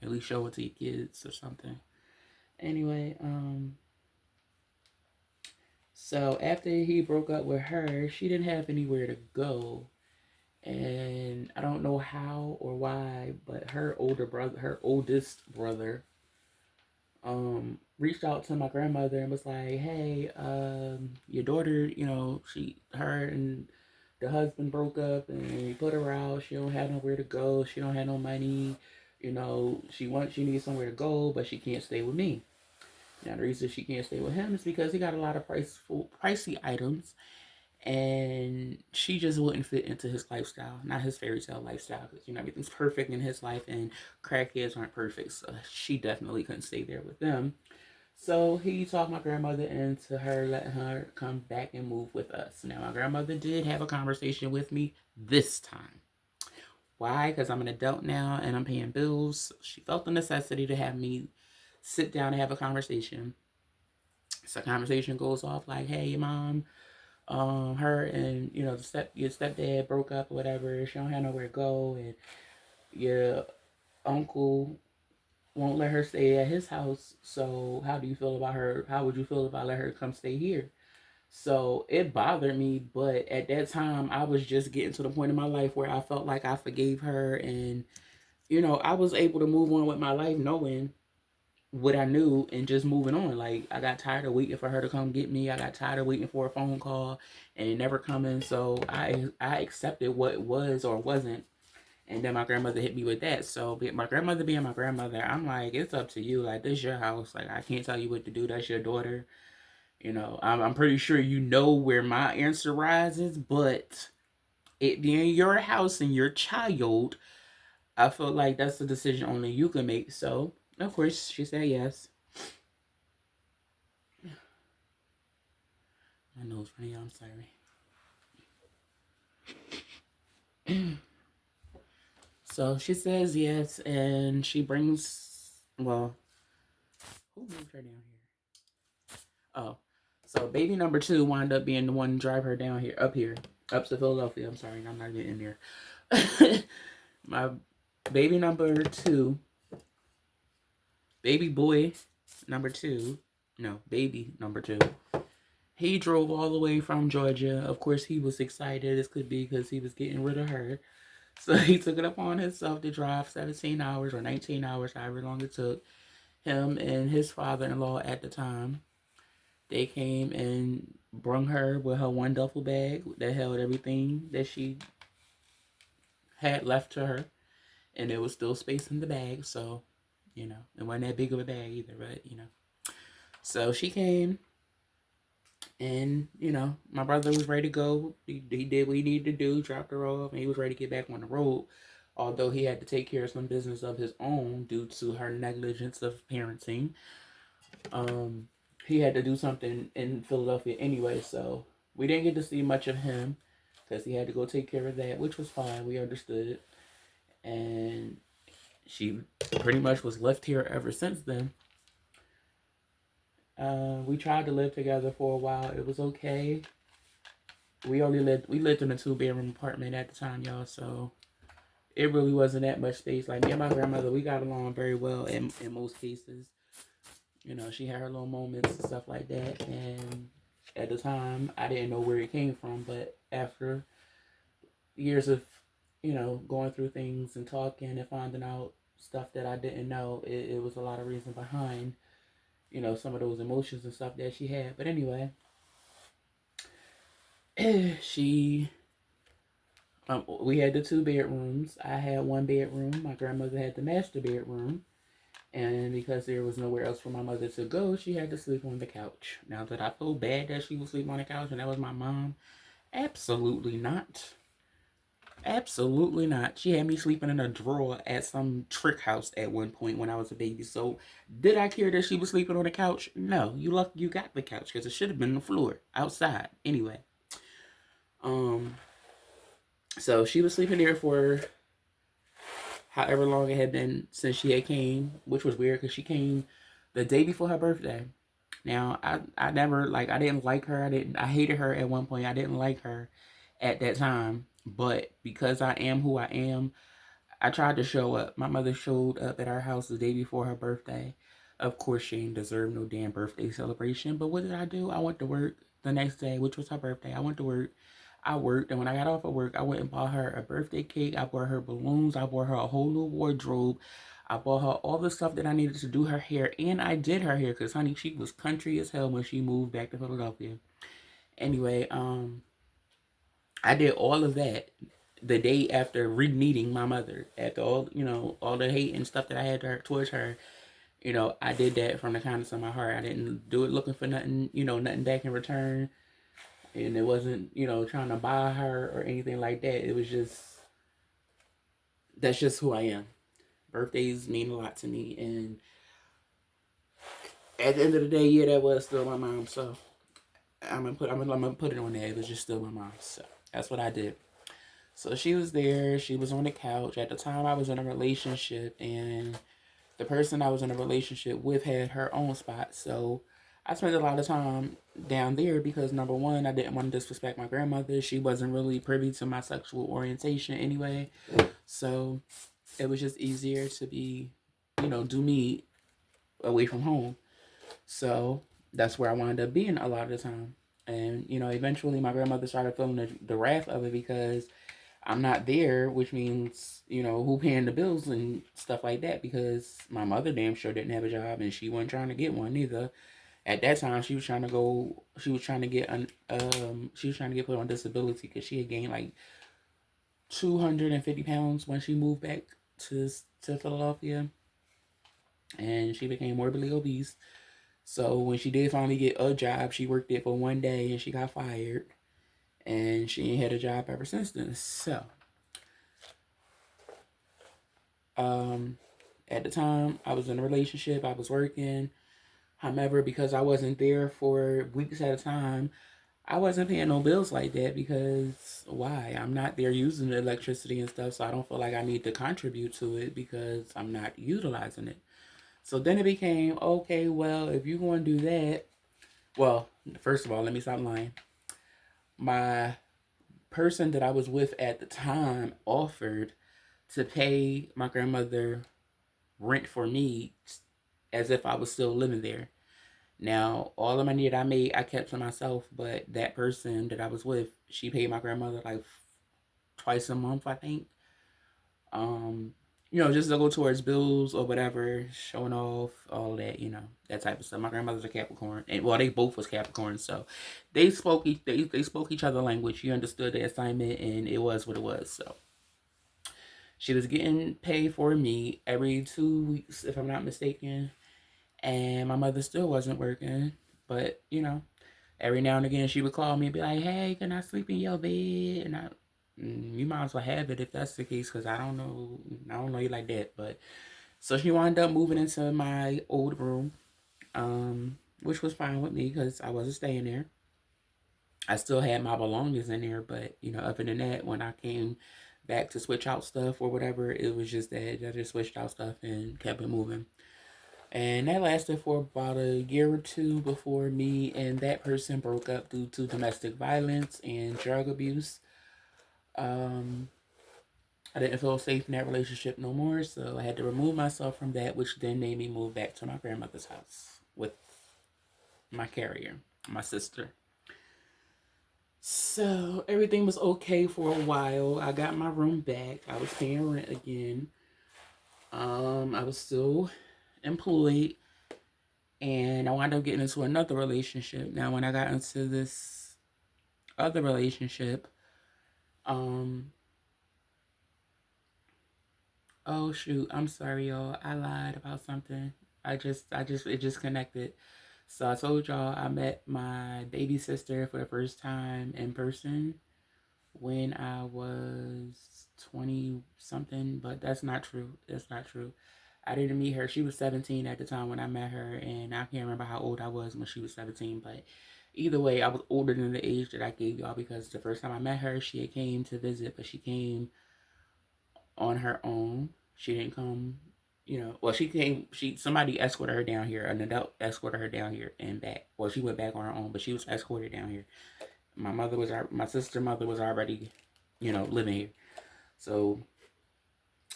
at least show it to your kids or something. Anyway, so after he broke up with her, she didn't have anywhere to go, and I don't know how or why, but her oldest brother, reached out to my grandmother and was like, "Hey, your daughter, her and the husband broke up, and he put her out. She don't have nowhere to go. She don't have no money. She needs somewhere to go, but she can't stay with me. Now the reason she can't stay with him is because he got a lot of pricey items, and she just wouldn't fit into his lifestyle, not his fairy tale lifestyle, because everything's perfect in his life, and crackheads aren't perfect, so she definitely couldn't stay there with them. So he talked my grandmother into her letting her come back and move with us. Now my grandmother did have a conversation with me this time. Why? Because I'm an adult now and I'm paying bills. She felt the necessity to have me sit down and have a conversation. So conversation goes off like, "Hey, mom, her and your stepdad broke up or whatever. She don't have nowhere to go, and your uncle won't let her stay at his house. So how do you feel about her? How would you feel if I let her come stay here?" So it bothered me, but at that time I was just getting to the point in my life where I felt like I forgave her, and I was able to move on with my life knowing what I knew and just moving on. Like I got tired of waiting for her to come get me. I got tired of waiting for a phone call and it never coming. So I accepted what was or wasn't. And then my grandmother hit me with that. So my grandmother being my grandmother, I'm like, it's up to you. Like this your house. Like I can't tell you what to do. That's your daughter. I'm pretty sure you know where my answer rises, but it being your house and your child, I felt like that's a decision only you can make. So of course she said yes. My nose running out. I'm sorry. So she says yes, and she brings. Well, who moved her down here? Oh, so baby number 2 wound up being the one to drive her down here, up to Philadelphia. I'm sorry, I'm not getting there. My baby number 2, baby boy number 2, no, baby number 2, He drove all the way from Georgia. Of course, he was excited. This could be because he was getting rid of her. So he took it upon himself to drive 17 hours or 19 hours, however long it took. Him and his father-in-law at the time, they came and brung her with her one duffel bag that held everything that she had left to her. And there was still space in the bag. So, it wasn't that big of a bag either, but. So she came and, my brother was ready to go. He did what he needed to do, dropped her off, and he was ready to get back on the road. Although he had to take care of some business of his own due to her negligence of parenting. Um, he had to do something in Philadelphia anyway, so we didn't get to see much of him because he had to go take care of that, which was fine. We understood. And she pretty much was left here ever since then. We tried to live together for a while. It was okay. We lived in a 2-bedroom apartment at the time, y'all, so it really wasn't that much space. Like me and my grandmother, we got along very well in most cases. She had her little moments and stuff like that. And at the time, I didn't know where it came from. But after years of, going through things and talking and finding out stuff that I didn't know, it was a lot of reason behind, some of those emotions and stuff that she had. But anyway, we had the 2 bedrooms. I had 1 bedroom. My grandmother had the master bedroom. And because there was nowhere else for my mother to go, she had to sleep on the couch. Now, did I feel bad that she was sleeping on the couch and that was my mom? Absolutely not. Absolutely not. She had me sleeping in a drawer at some trick house at one point when I was a baby. So, did I care that she was sleeping on the couch? No. You got the couch because it should have been on the floor outside. Anyway. So she was sleeping there for however long it had been since she had came, which was weird because she came the day before her birthday. Now, I never, I didn't like her. I hated her at one point. I didn't like her at that time. But because I am who I am, I tried to show up. My mother showed up at our house the day before her birthday. Of course, she didn't deserve no damn birthday celebration. But what did I do? I went to work the next day, which was her birthday. I went to work. I worked, and when I got off of work, I went and bought her a birthday cake. I bought her balloons. I bought her a whole new wardrobe. I bought her all the stuff that I needed to do her hair, and I did her hair because, honey, she was country as hell when she moved back to Philadelphia. Anyway, I did all of that the day after re-meeting my mother. After all the hate and stuff that I had towards her, I did that from the kindness of my heart. I didn't do it looking for nothing, nothing back in return. And it wasn't, trying to buy her or anything like that. It was just, that's just who I am. Birthdays mean a lot to me. And at the end of the day, yeah, that was still my mom. So I'm gonna put it on there. It was just still my mom. So that's what I did. So she was there. She was on the couch. At the time, I was in a relationship, and the person I was in a relationship with had her own spot. So I spent a lot of time down there because, number one, I didn't want to disrespect my grandmother. She wasn't really privy to my sexual orientation anyway. So it was just easier to be, do me away from home. So that's where I wound up being a lot of the time. And, eventually my grandmother started feeling the wrath of it because I'm not there, which means, who paying the bills and stuff like that, because my mother damn sure didn't have a job and she wasn't trying to get one either. At that time, she was trying to get put on disability because she had gained like 250 pounds when she moved back to Philadelphia, and she became morbidly obese. So when she did finally get a job, she worked it for one day and she got fired, and she ain't had a job ever since then. So, at the time, I was in a relationship, I was working. However, because I wasn't there for weeks at a time, I wasn't paying no bills like that because why? I'm not there using the electricity and stuff, so I don't feel like I need to contribute to it because I'm not utilizing it. So then it became, okay, well, if you're going to do that, well, first of all, let me stop lying. My person that I was with at the time offered to pay my grandmother rent for me as if I was still living there. Now, all the money that I made, I kept to myself, but that person that I was with, she paid my grandmother like twice a month, I think. Um, just to go towards bills or whatever, showing off, all that, that type of stuff. My grandmother's a Capricorn, and well, they both was Capricorn, so they spoke each other language. She understood the assignment, and it was what it was. So she was getting paid for me every 2 weeks, if I'm not mistaken, and my mother still wasn't working. But every now and again she would call me and be like, "Hey, can I sleep in your bed?" And you might as well have it if that's the case, because I don't know you like that. But so she wound up moving into my old room, which was fine with me because I wasn't staying there. I still had my belongings in there, but other than that, when I came back to switch out stuff or whatever, it was just that I just switched out stuff and kept it moving. And that lasted for about a year or two before me and that person broke up due to domestic violence and drug abuse. Um, I didn't feel safe in that relationship no more, so I had to remove myself from that, which then made me move back to my grandmother's house with my carrier, my sister. So everything was okay for a while. I got my room back. I was paying rent again. I was still employed, and I wound up getting into another relationship. Now, when I got into this other relationship, um, oh shoot, I'm sorry, y'all. I lied about something. It just connected. So I told y'all I met my baby sister for the first time in person when I was 20 something, but that's not true. That's not true. I didn't meet her. She was 17 at the time when I met her, and I can't remember how old I was when she was 17, but either way, I was older than the age that I gave y'all, because the first time I met her, she had came to visit, but she came on her own. She didn't come, well, she came, somebody escorted her down here, an adult escorted her down here and back. Well, she went back on her own, but she was escorted down here. My sister mother was already, living here. So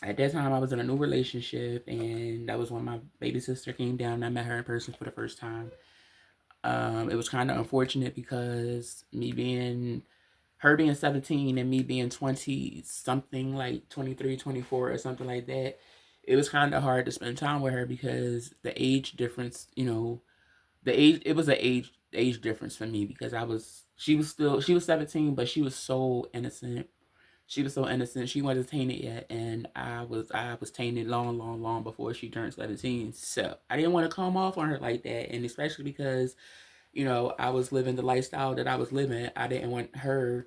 at that time, I was in a new relationship, and that was when my baby sister came down and I met her in person for the first time. It was kind of unfortunate because her being 17 and me being 20 something, like 23, 24 or something like that, it was kind of hard to spend time with her because the age difference, it was an age difference for me, because she was 17, but she was so innocent. She was so innocent. She wasn't tainted yet, and I was tainted long, long, long before she turned 17. So I didn't want to come off on her like that, and especially because I was living the lifestyle that I was living. I didn't want her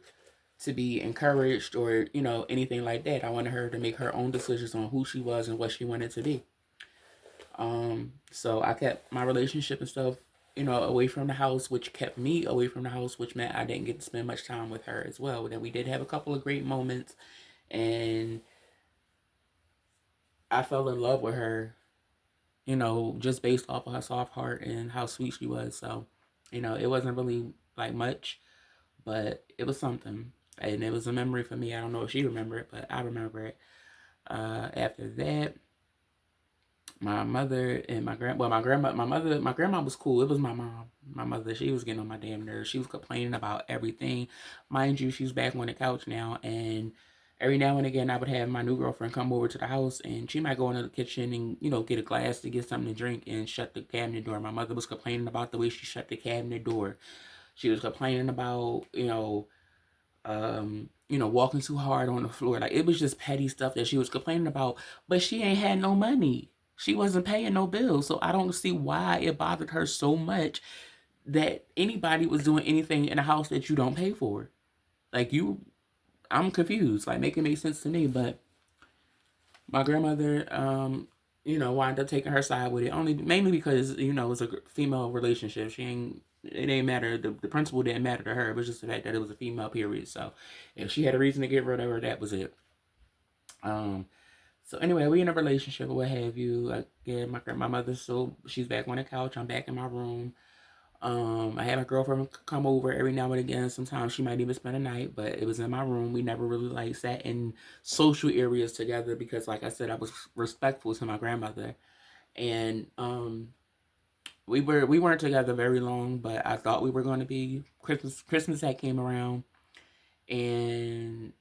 to be encouraged or anything like that. I wanted her to make her own decisions on who she was and what she wanted to be. So I kept my relationship and stuff, away from the house, which kept me away from the house, which meant I didn't get to spend much time with her as well. Then we did have a couple of great moments, and I fell in love with her, just based off of her soft heart and how sweet she was. So, it wasn't really like much, but it was something. And it was a memory for me. I don't know if she remembered it, but I remember it. After that, my mother and my grandma was cool. It was my mom. My mother, she was getting on my damn nerves. She was complaining about everything. Mind you, she's back on the couch now, and every now and again I would have my new girlfriend come over to the house, and she might go into the kitchen and get a glass to get something to drink and shut the cabinet door. My mother was complaining about the way she shut the cabinet door. She was complaining about walking too hard on the floor. Like, it was just petty stuff that she was complaining about, but she ain't had no money. She wasn't paying no bills. So I don't see why it bothered her so much that anybody was doing anything in a house that you don't pay for. Like, I'm confused. Like, make it make sense to me. But my grandmother, wound up taking her side with it, only mainly because it was a female relationship. It didn't matter. The principle didn't matter to her. It was just the fact that it was a female, period. So if she had a reason to get rid of her, that was it. Um. So anyway, we in a relationship or what have you. Again, my mother, so she's back on the couch. I'm back in my room. I had my girlfriend come over every now and again. Sometimes she might even spend a night, but it was in my room. We never really like sat in social areas together because, like I said, I was respectful to my grandmother. And we weren't together very long, but I thought we were going to be. Christmas had came around, and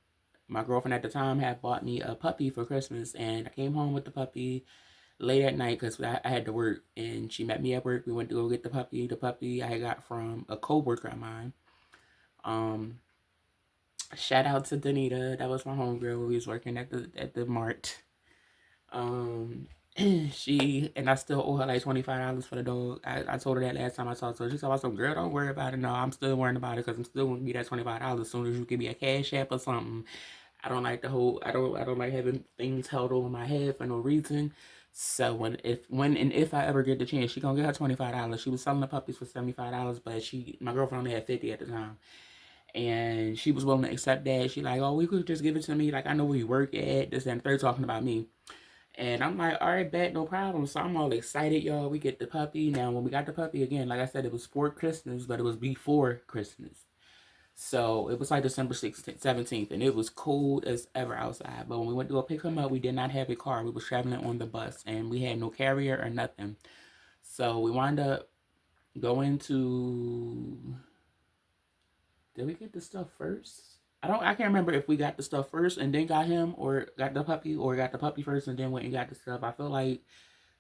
my girlfriend at the time had bought me a puppy for Christmas, and I came home with the puppy late at night because I had to work, and she met me at work. We went to go get the puppy. The puppy I got from a coworker of mine. Um, Shout out to Danita. That was my homegirl. We was working at the mart. Um, she and I still owe her like $25 for the dog. I told her that last time I talked to her. She said, "So girl, don't worry about it." No, I'm still worrying about it because I'm still gonna give you that $25 as soon as you give me a cash app or something. I don't like the whole. I don't like having things held over my head for no reason. So when and if I ever get the chance, she gonna get her $25. She was selling the puppies for $75, but my girlfriend only had 50 at the time, and she was willing to accept that. She like, "Oh, we could just give it to me. Like I know where you work at." This and they're talking about me. And I'm like, all right, bet, no problem. So I'm all excited, y'all. We get the puppy. Now, when we got the puppy, again, like I said, it was for Christmas, but it was before Christmas. So it was like December 16th, 17th, and it was cold as ever outside. But when we went to go pick him up, we did not have a car. We were traveling on the bus, and we had no carrier or nothing. So we wound up going to. Did we get the stuff first? I can't remember if we got the stuff first and then got him, or got the puppy, or got the puppy first and then went and got the stuff. I feel like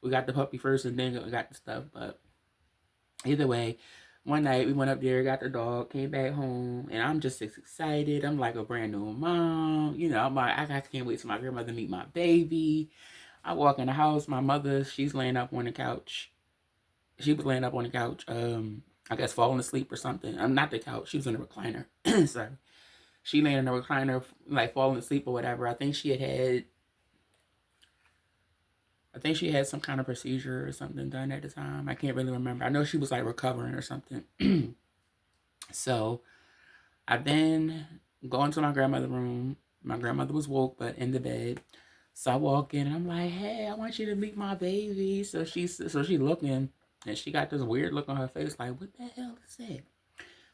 we got the puppy first and then got the stuff. But either way, one night we went up there, got the dog, came back home, and I'm just excited. I'm like a brand new mom. You know, I'm like, I can't wait till my grandmother meet my baby. I walk in the house, my mother, she's laying up on the couch. She was laying up on the couch, I guess falling asleep or something. I'm not the couch, she was in a recliner. Sorry. She laying in a recliner, like falling asleep or whatever. I think she had some kind of procedure or something done at the time. I can't really remember. I know she was like recovering or something. So I then go into my grandmother's room. My grandmother was woke but in the bed. So I walk in and I'm like, "Hey, I want you to meet my baby." So she looking and she got this weird look on her face, like, "What the hell is that?"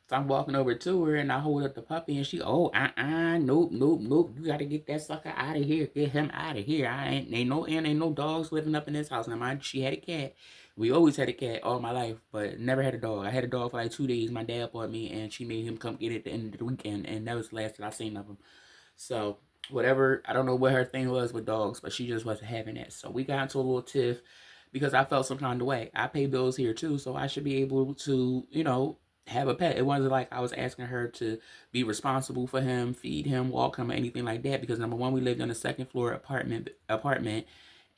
So I'm walking over to her and I hold up the puppy and she, "Oh, nope, nope, nope. You gotta get that sucker out of here. Get him out of here. Ain't no dogs living up in this house." Now mind, she had a cat. We always had a cat all my life, but never had a dog. I had a dog for like 2 days. My dad bought me and she made him come get it at the end of the weekend, and that was the last that I seen of him. So whatever, I don't know what her thing was with dogs, but she just wasn't having it. So we got into a little tiff because I felt some kind of way. I pay bills here too, so I should be able to, have a pet. It wasn't like I was asking her to be responsible for him, feed him, walk him, or anything like that. Because number one, we lived on a second floor apartment,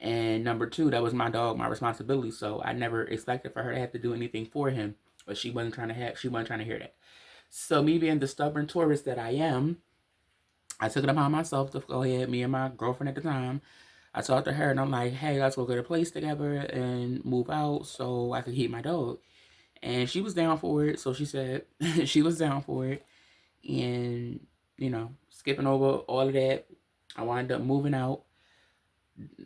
and number two, that was my dog, my responsibility. So I never expected for her to have to do anything for him. But she wasn't trying to hear that. So me being the stubborn tourist that I am, I took it upon myself to go ahead, me and my girlfriend at the time. I talked to her and I'm like, "Hey, let's go get a place together and move out so I could keep my dog." And she was down for it. So she said she was down for it. And, skipping over all of that, I wound up moving out.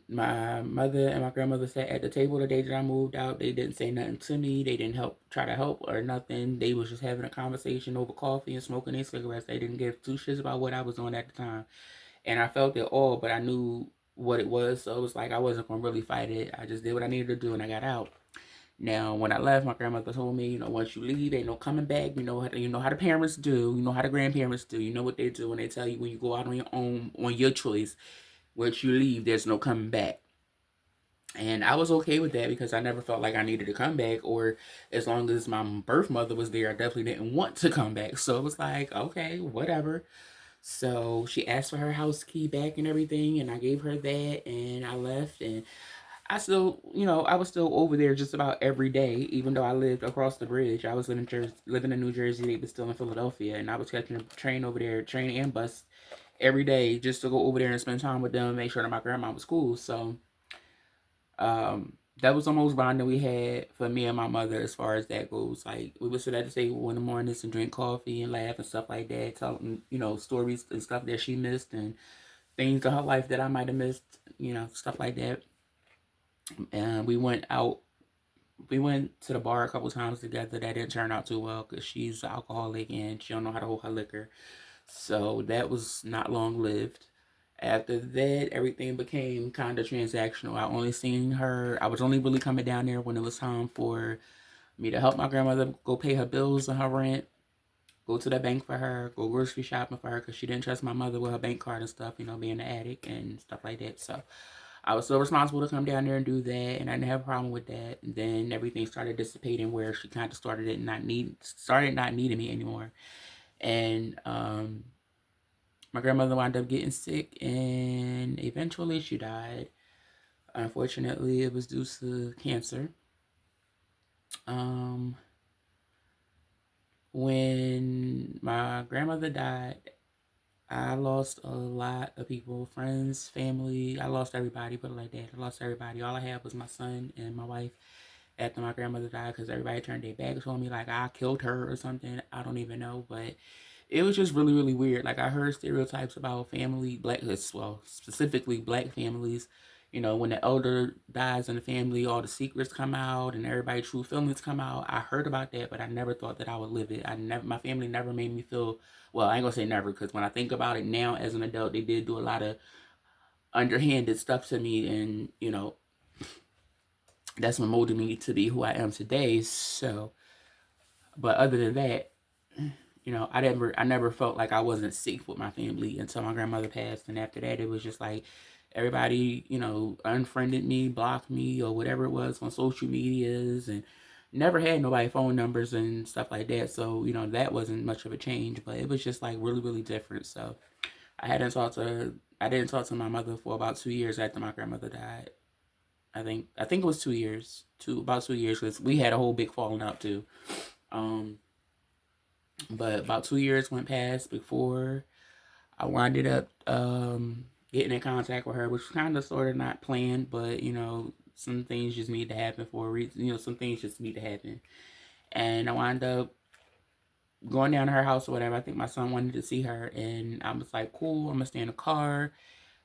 My mother and my grandmother sat at the table the day that I moved out. They didn't say nothing to me. They didn't try to help or nothing. They was just having a conversation over coffee and smoking their cigarettes. They didn't give two shits about what I was doing at the time. And I felt it all, but I knew what it was. So it was like I wasn't going to really fight it. I just did what I needed to do and I got out. Now, when I left, my grandmother told me, once you leave, ain't no coming back. You know how the parents do. You know how the grandparents do. You know what they do when they tell you when you go out on your own, on your choice. Once you leave, there's no coming back. And I was okay with that because I never felt like I needed to come back, or as long as my birth mother was there, I definitely didn't want to come back. So it was like, okay, whatever. So she asked for her house key back and everything, and I gave her that, and I left. And I still, I was still over there just about every day, even though I lived across the bridge. I was living in New Jersey, they were still in Philadelphia, and I was catching a train over there, train and bus, every day just to go over there and spend time with them and make sure that my grandma was cool. So, that was the most bonding we had for me and my mother as far as that goes. Like, we would sit at the table in the mornings and drink coffee and laugh and stuff like that, telling, stories and stuff that she missed and things in her life that I might have missed, stuff like that. And we went out. We went to the bar a couple times together. That didn't turn out too well because she's alcoholic and she don't know how to hold her liquor. So that was not long lived. After that, everything became kind of transactional. I was only really coming down there when it was time for me to help my grandmother go pay her bills and her rent, go to the bank for her, go grocery shopping for her, because she didn't trust my mother with her bank card and stuff, being an addict and stuff like that. So I was still responsible to come down there and do that, and I didn't have a problem with that. And then everything started dissipating where she kind of started not needing me anymore. And my grandmother wound up getting sick, and eventually she died. Unfortunately, it was due to cancer. Um, when my grandmother died, I lost a lot of people, friends, family. I lost everybody, put it like that. I lost everybody. All I had was my son and my wife after my grandmother died, because everybody turned their backs on me like I killed her or something. I don't even know, but it was just really, really weird. Like, I heard stereotypes about family, well, specifically black families. When the elder dies in the family, all the secrets come out and everybody's true feelings come out. I heard about that, but I never thought that I would live it. My family never made me feel, well, I ain't gonna say never, because when I think about it now as an adult, they did do a lot of underhanded stuff to me, and that's what molded me to be who I am today. So, but other than that, I never felt like I wasn't safe with my family until my grandmother passed. And after that, it was just like everybody, unfriended me, blocked me, or whatever it was on social medias, and never had nobody phone numbers and stuff like that. So, that wasn't much of a change, but it was just like really, really different. So I didn't talk to my mother for about 2 years after my grandmother died. I think it was 2 years, about 2 years, because we had a whole big falling out too. Um, but about 2 years went past before I winded up getting in contact with her, which was kind of sort of not planned, but some things just need to happen for a reason. Some things just need to happen, and I wound up going down to her house or whatever. I think my son wanted to see her, and I was like, "Cool, I'm gonna stay in the car."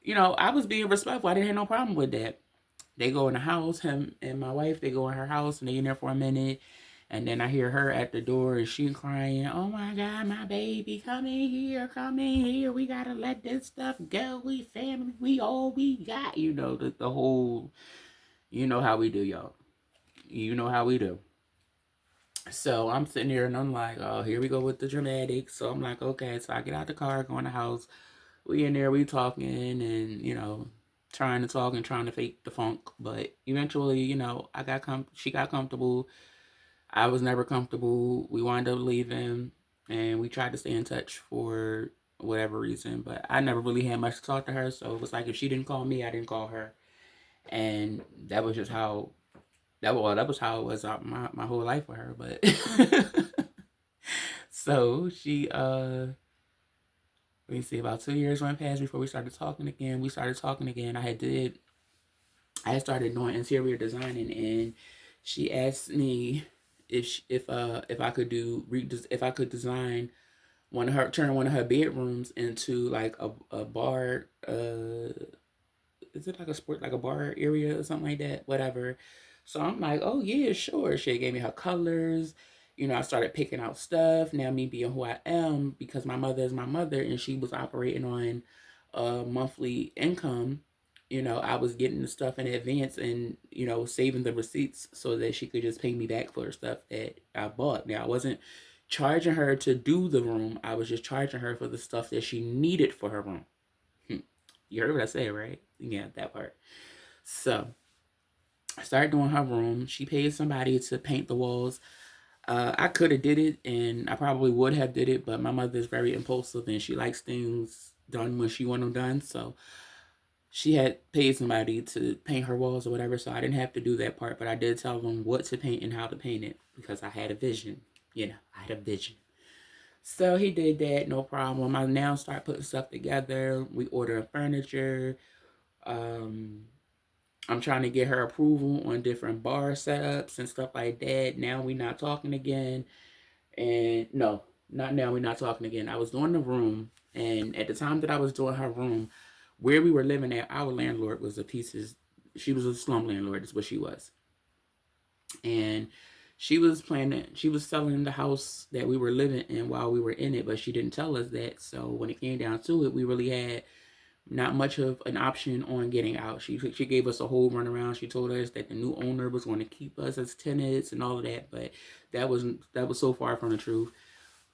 I was being respectful. I didn't have no problem with that. They go in the house, him and my wife, they go in her house, and they in there for a minute. And then I hear her at the door, and she crying, "Oh my God, my baby, come in here, come in here. We gotta let this stuff go. We family, we all we got." The whole, how we do, y'all. You know how we do. So I'm sitting here and I'm like, oh, here we go with the dramatics. So I'm like, okay. So I get out the car, go in the house. We in there, we talking, and trying to talk and trying to fake the funk. But eventually, she got comfortable. I was never comfortable. We wound up leaving, and we tried to stay in touch for whatever reason. But I never really had much to talk to her, so it was like if she didn't call me, I didn't call her, and that was just how that was how it was my whole life with her. But so she let me see, about 2 years went past before we started talking again. I had started doing interior designing, and she asked me if I could if I could design turn one of her bedrooms into like a bar. Is it like a sport, like a bar area or something like that? Whatever. So I'm like, oh yeah, sure. She gave me her colors. I started picking out stuff. Now, me being who I am, because my mother is my mother, and she was operating on a monthly income. I was getting the stuff in advance, and saving the receipts so that she could just pay me back for the stuff that I bought. Now, I wasn't charging her to do the room. I was just charging her for the stuff that she needed for her room. You heard what I said, right? Yeah, that part. So I started doing her room. She paid somebody to paint the walls. I could have did it, and I probably would have did it, but my mother is very impulsive, and she likes things done when she want them done. So she had paid somebody to paint her walls or whatever, so I didn't have to do that part. But I did tell them what to paint and how to paint it, because I had a vision. I had a vision. So he did that, no problem. I now start putting stuff together. We order furniture. Um, I'm trying to get her approval on different bar setups and stuff like that. Now we not talking again. And no, not now. We're not talking again. I was doing the room, and at the time that I was doing her room, where we were living at, our landlord was she was a slum landlord, is what she was. And she was selling the house that we were living in while we were in it, but she didn't tell us that. So when it came down to it, we really had not much of an option on getting out. She gave us a whole runaround. She told us that the new owner was going to keep us as tenants and all of that, but that was so far from the truth.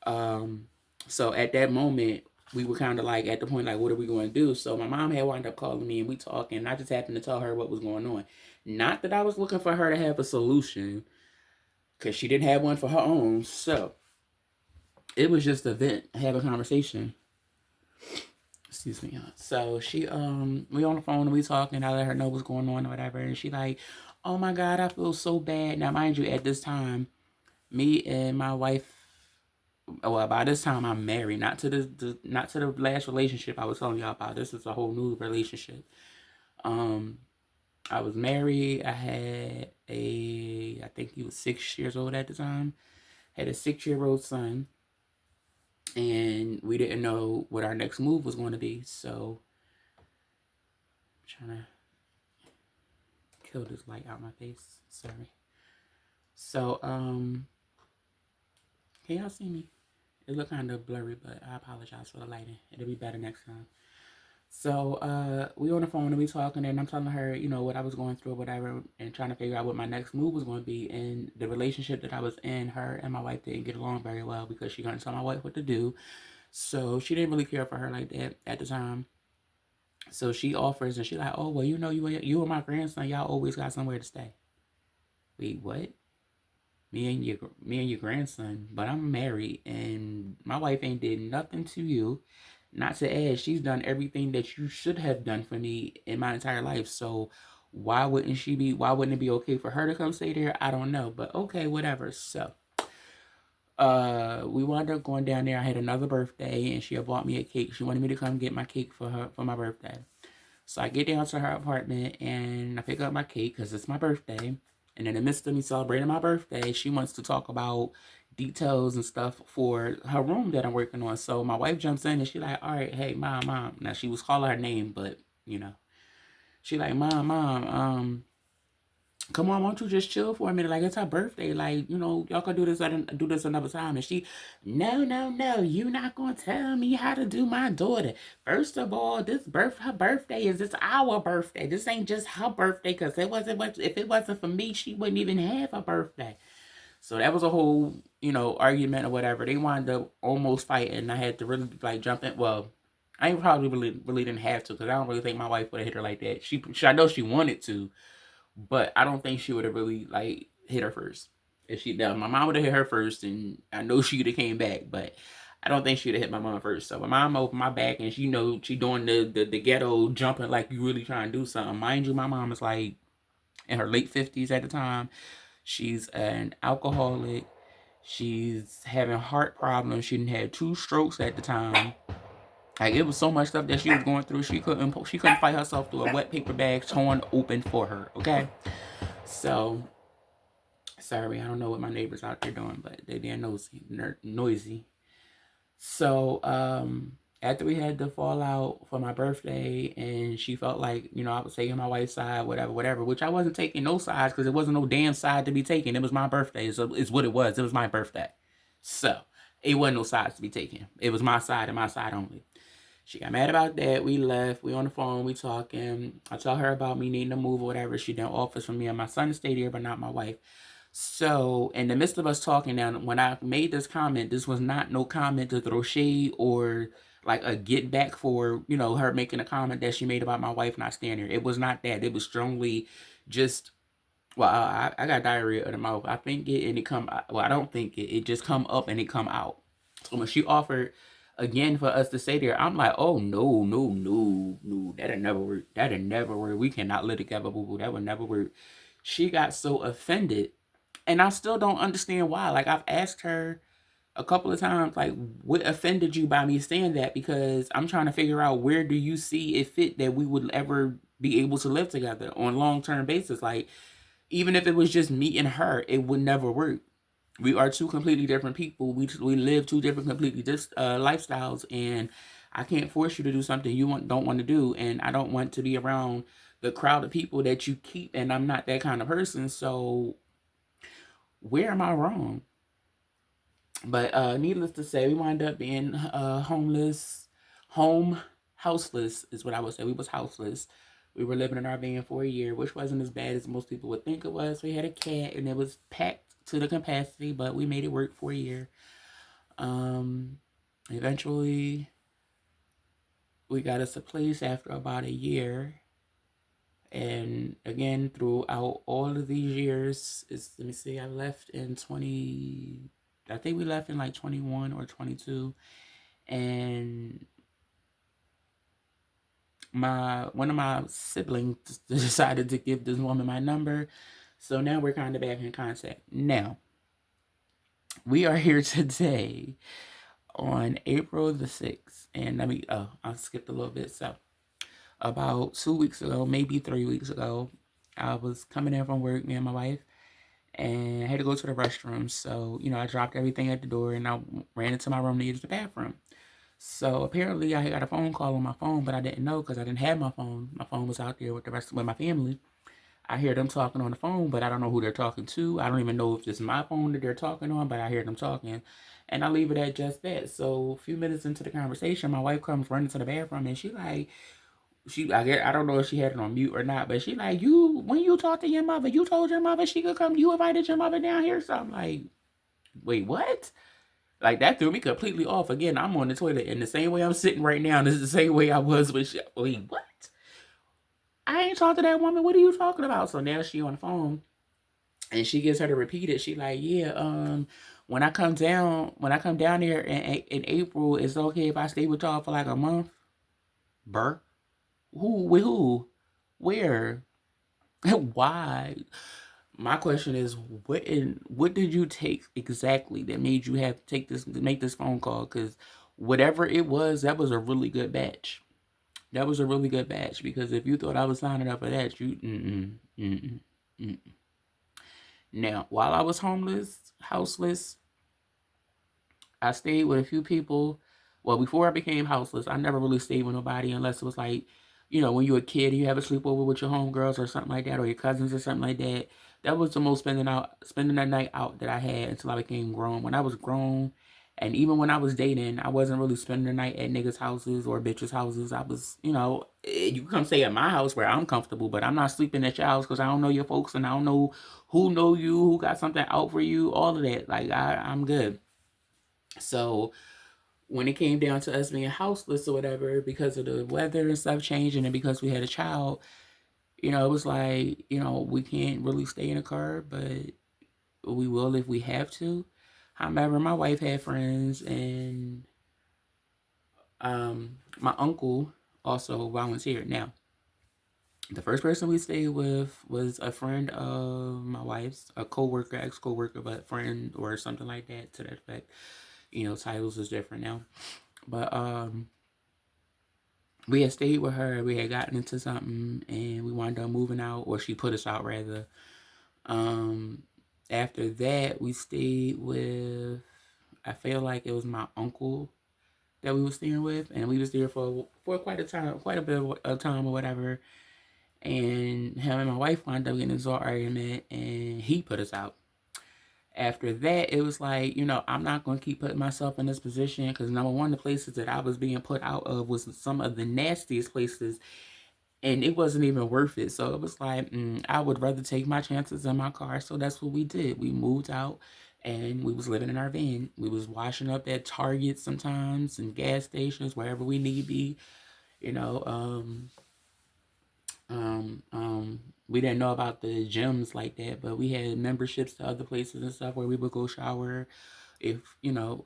So at that moment, we were kind of like at the point like, what are we going to do? So my mom had wound up calling me and we talking. And I just happened to tell her what was going on. Not that I was looking for her to have a solution, because she didn't have one for her own. So it was just a vent, have a conversation. Excuse me. So we on the phone and we talking. I let her know what's going on or whatever, and she like, oh my God, I feel so bad. Now, mind you, at this time, me and my wife, well, by this time I'm married, not to not to the last relationship I was telling y'all about. This is a whole new relationship. Um, I was married. I had I think he was 6 years old at the time. Had a 6-year-old son, and we didn't know what our next move was going to be. So I'm trying to kill this light out my face. Sorry. So can y'all see me? It look kind of blurry, but I apologize for the lighting. It'll be better next time. So we on the phone and we talking, and I'm telling her, what I was going through or whatever, and trying to figure out what my next move was going to be. And the relationship that I was in, her and my wife didn't get along very well because she couldn't tell my wife what to do. So she didn't really care for her like that at the time. So she offers, and she like, oh, well, you and my grandson, y'all always got somewhere to stay. Wait, what? Me and your grandson, but I'm married, and my wife ain't did nothing to you. Not to add, she's done everything that you should have done for me in my entire life. So why wouldn't it be okay for her to come stay there? I don't know, but okay, whatever. So we wound up going down there. I had another birthday, and she had bought me a cake. She wanted me to come get my cake for my birthday. So I get down to her apartment and I pick up my cake because it's my birthday. And in the midst of me celebrating my birthday, she wants to talk about details and stuff for her room that I'm working on. So my wife jumps in and she like, all right, hey, mom. Now she was calling her name, but she like, mom, come on, won't you just chill for a minute? Like, it's her birthday. Like, y'all can do this another time. And she, no, you not gonna tell me how to do my daughter. First of all, her birthday is our birthday. This ain't just her birthday, because if it wasn't for me, she wouldn't even have a birthday. So that was a whole, argument or whatever. They wound up almost fighting. I had to really like jump in. Well, I ain't probably really didn't have to, because I don't really think my wife would have hit her like that. I know she wanted to, but I don't think she would have really like hit her first. If she done, my mom would have hit her first, and I know she would have came back, but I don't think she would have hit my mom first. So my mom opened my back, and she doing the ghetto jumping like you really trying to do something. Mind you, my mom is like in her late 50s at the time. She's an alcoholic. She's having heart problems. She had 2 strokes at the time. Like, it was so much stuff that she was going through. She couldn't fight herself through a wet paper bag torn open for her. Okay. So, sorry, I don't know what my neighbors out there doing, but they're noisy. So, after we had the fallout for my birthday, and she felt like, I was taking my wife's side, whatever, which I wasn't taking no sides, because it wasn't no damn side to be taken. It was my birthday. So it's what it was. It was my birthday. So, it wasn't no sides to be taken. It was my side and my side only. She got mad about that. We left. We on the phone. We talking. I tell her about me needing to move or whatever. She done offers for me and my son to stay there, but not my wife. So in the midst of us talking now, when I made this comment, this was not no comment to throw shade or like a get back for, her making a comment that she made about my wife not staying there. It was not that. It was strongly just, well, I got diarrhea of the mouth. I think it and it come, well, I don't think it. It just come up and it come out. So when she offered again for us to stay there, I'm like, oh, no. That'll never work. That'll never work. We cannot live together, boo-boo. That would never work. She got so offended. And I still don't understand why. Like, I've asked her a couple of times, like, what offended you by me saying that? Because I'm trying to figure out, where do you see it fit that we would ever be able to live together on a long-term basis? Like, even if it was just me and her, it would never work. We are 2 completely different people. We live 2 different completely lifestyles, and I can't force you to do something you don't want to do, and I don't want to be around the crowd of people that you keep, and I'm not that kind of person. So where am I wrong? But needless to say, we wind up being home houseless is what I would say. We was houseless. We were living in our van for a year, which wasn't as bad as most people would think it was. We had a cat, and it was packed to the capacity, but we made it work for a year. Eventually, we got us a place after about a year. And again, throughout all of these years, let me see, I left in I think we left in like 21 or 22. And one of my siblings decided to give this woman my number. So now we're kind of back in contact. Now, we are here today on April the 6th. And I skipped a little bit. So about 2 weeks ago, maybe 3 weeks ago, I was coming in from work, me and my wife, and I had to go to the restroom. So, I dropped everything at the door and I ran into my room to use the bathroom. So apparently I got a phone call on my phone, but I didn't know because I didn't have my phone. My phone was out there with with my family. I hear them talking on the phone, but I don't know who they're talking to. I don't even know if it's my phone that they're talking on, but I hear them talking. And I leave it at just that. So a few minutes into the conversation, my wife comes running to the bathroom and I don't know if she had it on mute or not, but she like, when you talked to your mother, you told your mother she could come, you invited your mother down here. So I'm like, wait, what? Like, that threw me completely off. Again, I'm on the toilet, and the same way I'm sitting right now, this is the same way I was with wait, what? I ain't talked to that woman. What are you talking about? So now she on the phone, and she gets her to repeat it. She like, yeah, when I come down there in April, it's okay if I stay with y'all for like a month? Burr? Who? With who? Where? Why? My question is, what did you take exactly that made you have to make this phone call? Because whatever it was, that was a really good batch. That was a really good batch. Because if you thought I was signing up for that, you Now, while I was houseless, I stayed with a few people. Well, before I became houseless, I never really stayed with nobody unless it was like, when you're a kid, you have a sleepover with your homegirls or something like that, or your cousins or something like that. That was the most spending that night out that I had until I became grown. When I was grown, and even when I was dating, I wasn't really spending the night at niggas' houses or bitches' houses. I was, you can come stay at my house where I'm comfortable, but I'm not sleeping at your house because I don't know your folks and I don't know who know you, who got something out for you, all of that. Like, I'm good. So when it came down to us being houseless or whatever, because of the weather and stuff changing and because we had a child, it was like, we can't really stay in a car, but we will if we have to. However, my wife had friends, and my uncle also volunteered. Now, the first person we stayed with was a friend of my wife's, a co-worker, ex-co-worker, but friend or something like that to that effect. Titles is different now. But we had stayed with her. We had gotten into something, and we wound up moving out, or she put us out rather. After that, we stayed with. I feel like it was my uncle that we were staying with, and we was there for quite a bit of time or whatever. And him and my wife wound up getting into an argument, and he put us out. After that, it was like, I'm not going to keep putting myself in this position because number one, the places that I was being put out of was some of the nastiest places, and it wasn't even worth it. So it was like, I would rather take my chances in my car. So that's what we did. We moved out, and we was living in our van. We was washing up at Target sometimes and gas stations, wherever we need be, you know. We didn't know about the gyms like that, but we had memberships to other places and stuff where we would go shower if,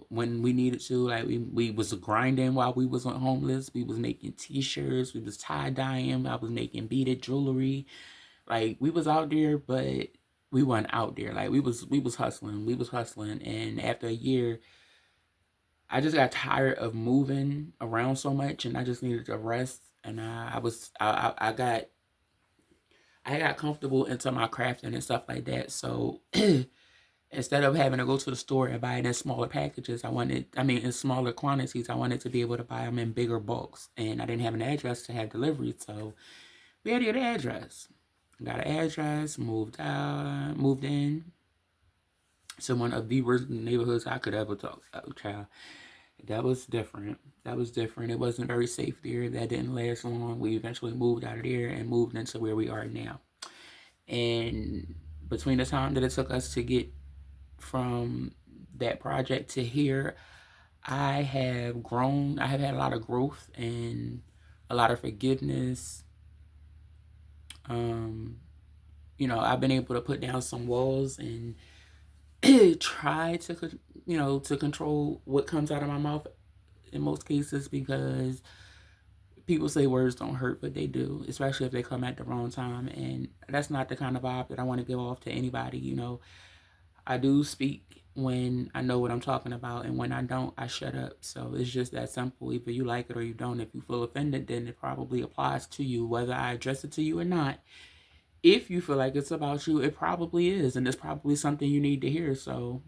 when we needed to. Like, we was grinding while we was on homeless. We was making t-shirts, we was tie-dyeing, I was making beaded jewelry. Like, we was out there, but we weren't out there. Like, we was hustling. And after a year, I just got tired of moving around so much, and I just needed to rest. And I got comfortable into my crafting and stuff like that. So instead of having to go to the store and buy it in smaller packages, in smaller quantities, I wanted to be able to buy them in bigger bulks. And I didn't have an address to have delivery, so we had to get an address. Got an address, moved in to one of the worst neighborhoods I could ever talk about, child. That was different. That was different. It wasn't very safe there. That didn't last long. We eventually moved out of there and moved into where we are now. And between the time that it took us to get from that project to here, I have grown. I have had a lot of growth and a lot of forgiveness. Um, I've been able to put down some walls and try to, to control what comes out of my mouth in most cases, because people say words don't hurt, but they do, especially if they come at the wrong time. And that's not the kind of vibe that I want to give off to anybody. I do speak when I know what I'm talking about, and when I don't, I shut up. So it's just that simple. Either you like it or you don't. If you feel offended, then it probably applies to you, whether I address it to you or not. If you feel like it's about you, it probably is, and it's probably something you need to hear. So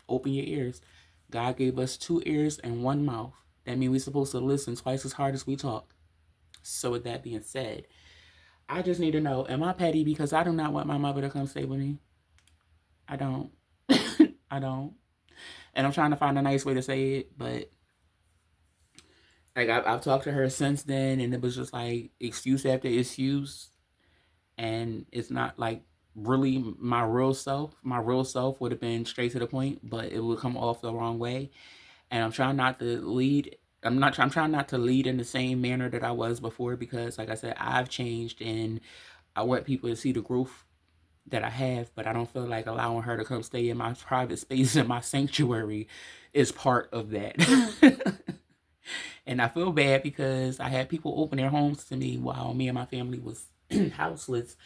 open your ears. God gave us 2 ears and 1 mouth. That means we're supposed to listen twice as hard as we talk. So with that being said, I just need to know, am I petty because I do not want my mother to come stay with me? I don't. I don't. And I'm trying to find a nice way to say it, but like I've talked to her since then, and it was just like excuse after excuse, and it's not like really my real self. My real self would have been straight to the point, but it would come off the wrong way. And I'm trying not to lead. I'm trying not to lead in the same manner that I was before, because, like I said, I've changed, and I want people to see the growth that I have. But I don't feel like allowing her to come stay in my private space in my sanctuary is part of that. And I feel bad because I had people open their homes to me while me and my family was houseless.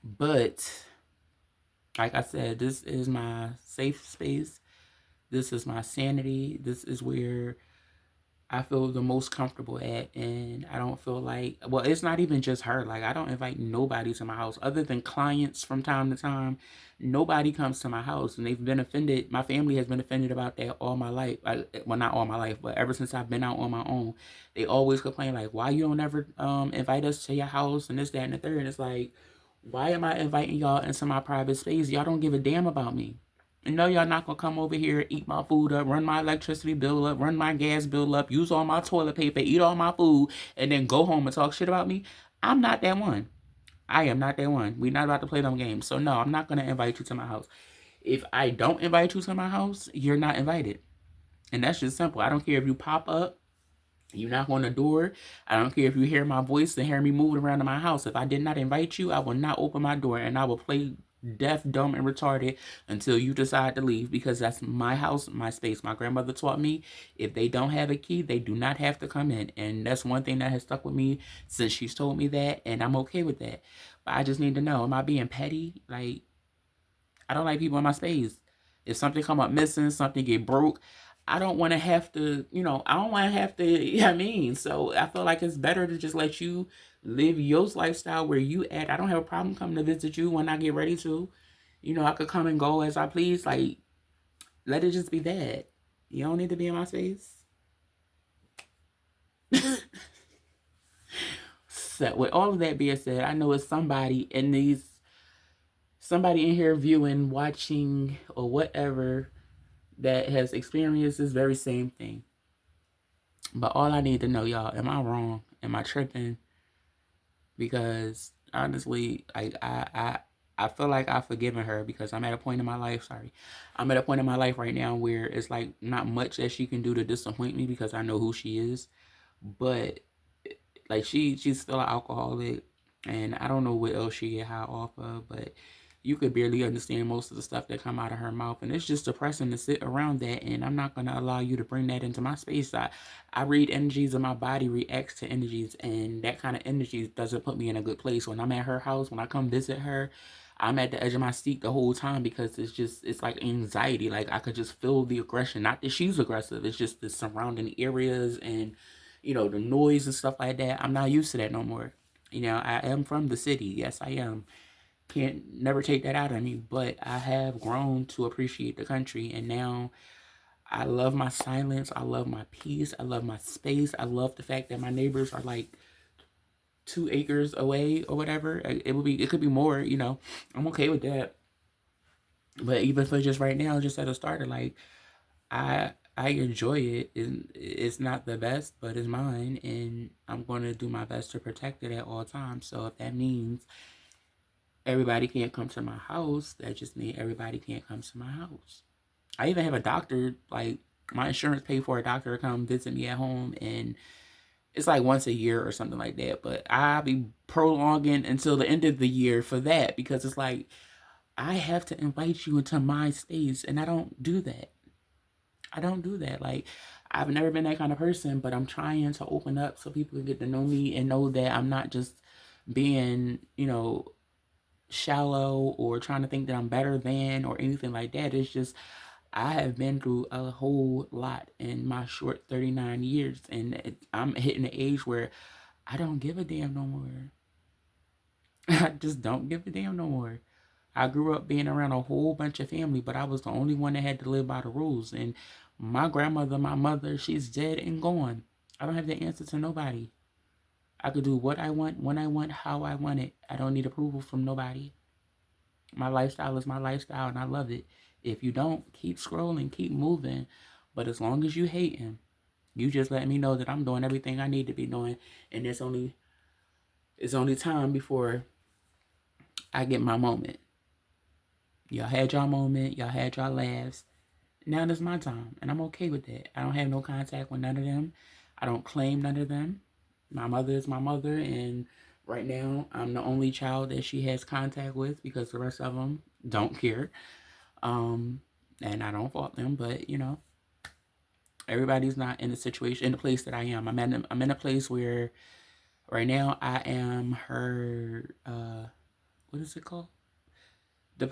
But like I said, this is my safe space. This is my sanity. This is where I feel the most comfortable at. And I don't feel like, well, it's not even just her. Like, I don't invite nobody to my house other than clients from time to time. Nobody comes to my house, and they've been offended. My family has been offended about that all my life. Well, not all my life, but ever since I've been out on my own, they always complain, like, why you don't ever invite us to your house and this, that, and the third. And it's like, why am I inviting y'all into my private space? Y'all don't give a damn about me. And no, y'all not gonna come over here, eat my food up, run my electricity bill up, run my gas bill up, use all my toilet paper, eat all my food, and then go home and talk shit about me. I'm not that one. I am not that one. We're not about to play them games. So no, I'm not gonna invite you to my house. If I don't invite you to my house, you're not invited. And that's just simple. I don't care if you pop up, you knock on the door. I don't care if you hear my voice and hear me moving around in my house. If I did not invite you, I will not open my door, and I will play deaf, dumb, and retarded until you decide to leave, because that's my house, my space. My grandmother taught me, if they don't have a key, they do not have to come in. And that's one thing that has stuck with me since she's told me that, and I'm okay with that. But I just need to know, am I being petty? Like, I don't like people in my space. If something come up missing, something get broke, I don't want to have to, I don't want to have to, so I feel like it's better to just let you live your lifestyle where you at. I don't have a problem coming to visit you when I get ready to. I could come and go as I please. Like, let it just be that. You don't need to be in my space. So with all of that being said, I know it's somebody in here viewing, watching, or whatever that has experienced this very same thing. But all I need to know, y'all, am I wrong? Am I tripping? Because honestly, I feel like I've forgiven her, because I'm at a point in my life. Sorry, I'm at a point in my life right now where it's like not much that she can do to disappoint me, because I know who she is. But like she's still an alcoholic, and I don't know what else she get high off of, but you could barely understand most of the stuff that come out of her mouth, and it's just depressing to sit around that. And I'm not going to allow you to bring that into my space. I read energies, and my body reacts to energies, and that kind of energy doesn't put me in a good place. When I'm at her house, when I come visit her, I'm at the edge of my seat the whole time, because it's like anxiety. Like, I could just feel the aggression. Not that she's aggressive, it's just the surrounding areas and the noise and stuff like that. I'm not used to that no more. I am from the city. Yes, I am. Can't never take that out of me, but I have grown to appreciate the country, and now I love my silence. I love my peace. I love my space. I love the fact that my neighbors are like 2 acres away or whatever. It could be more, I'm okay with that. But even for just right now, just at a starter, like, I I enjoy it. It's not the best, but it's mine, and I'm going to do my best to protect it at all times. So if that means everybody can't come to my house, that just means everybody can't come to my house. I even have a doctor, like my insurance paid for a doctor to come visit me at home, and it's like once a year or something like that. But I'll be prolonging until the end of the year for that, because it's like I have to invite you into my space, and I don't do that. I don't do that. Like, I've never been that kind of person, but I'm trying to open up so people can get to know me and know that I'm not just being, shallow or trying to think that I'm better than or anything like that. It's just I have been through a whole lot in my short 39 years, and I'm hitting the age where I don't give a damn no more. I just don't give a damn no more. I grew up being around a whole bunch of family, but I was the only one that had to live by the rules. And my grandmother, my mother, she's dead and gone. I don't have the answer to nobody. I could do what I want, when I want, how I want it. I don't need approval from nobody. My lifestyle is my lifestyle, and I love it. If you don't, keep scrolling, keep moving. But as long as you hating, you just let me know that I'm doing everything I need to be doing, and it's only time before I get my moment. Y'all had y'all moment, y'all had y'all laughs. Now it's my time, and I'm okay with that. I don't have no contact with none of them. I don't claim none of them. My mother is my mother, and right now I'm the only child that she has contact with, because the rest of them don't care. And I don't fault them, but everybody's not in the situation, in the place that I am. I'm in a place where right now I am her. What is it called? I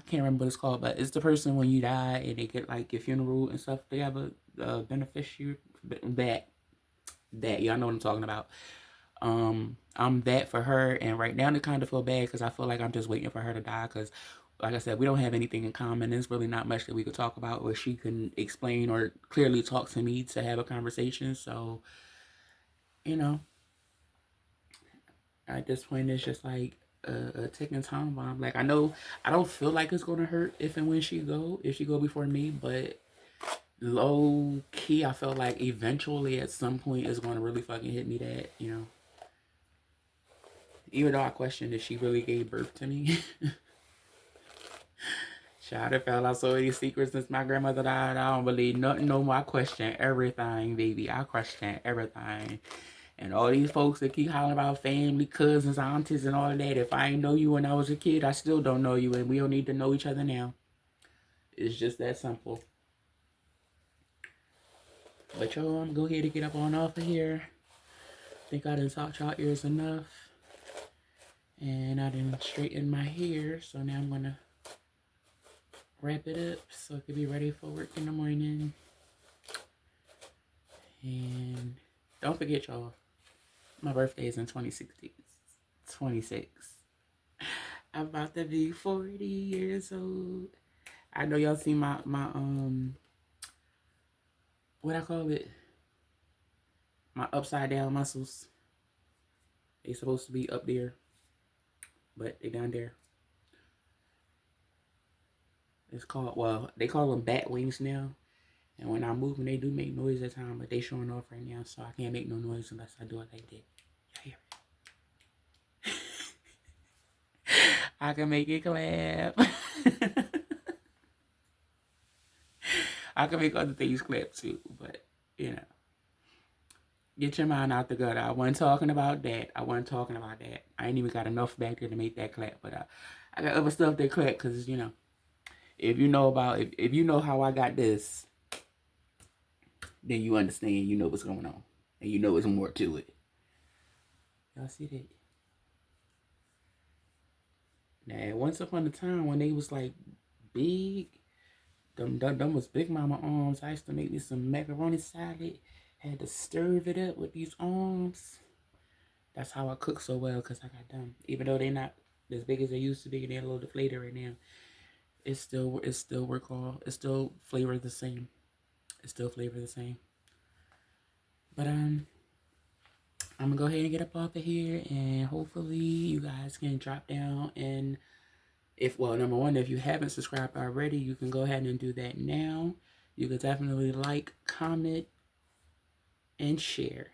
can't remember what it's called, but it's the person when you die and they get like your funeral and stuff. They have a beneficiary. That y'all know what I'm talking about. I'm that for her, and right now I kind of feel bad because I feel like I'm just waiting for her to die, because like I said, we don't have anything in common. There's really not much that we could talk about where she can explain or clearly talk to me to have a conversation. So, you know, at this point, it's just like a ticking time bomb. Like, I know I don't feel like it's gonna hurt if and when if she go before me, but low key, I felt like eventually at some point it's gonna really fucking hit me that, even though I questioned if she really gave birth to me. Child, I found out so many secrets since my grandmother died. I don't believe nothing no more. I question everything, baby. I question everything. And all these folks that keep hollering about family, cousins, aunties, and all of that. If I ain't know you when I was a kid, I still don't know you, and we don't need to know each other now. It's just that simple. But y'all, I'm going to go ahead and get up on off of here. Think I done talked y'all ears enough. And I done straightened my hair, so now I'm going to wrap it up so it can be ready for work in the morning. And don't forget, y'all, my birthday is in 26 days. 26. I'm about to be 40 years old. I know y'all see my what I call it? My upside down muscles. They supposed to be up there, but they down there. It's called, well, they call them bat wings now. And when I'm moving, they do make noise at times, but they showing off right now, so I can't make no noise unless I do it like that. Y'all hear it? I can make it clap. I can make other things clap too, but get your mind out the gutter. I wasn't talking about that. I ain't even got enough back there to make that clap, but I got other stuff that clap, because if you know about, if you know how I got this, then you understand, you know what's going on, and you know there's more to it. Y'all see that? Now, once upon a time when they was like big, them was Big Mama arms. I used to make me some macaroni salad. Had to stir it up with these arms. That's how I cook so well, because I got them. Even though they're not as big as they used to be, and they're a little deflated right now, it's still work all. It's still flavor the same. But I'm gonna go ahead and get up off of here, and hopefully you guys can drop down, and number one, if you haven't subscribed already, you can go ahead and do that now. You could definitely like, comment, and share.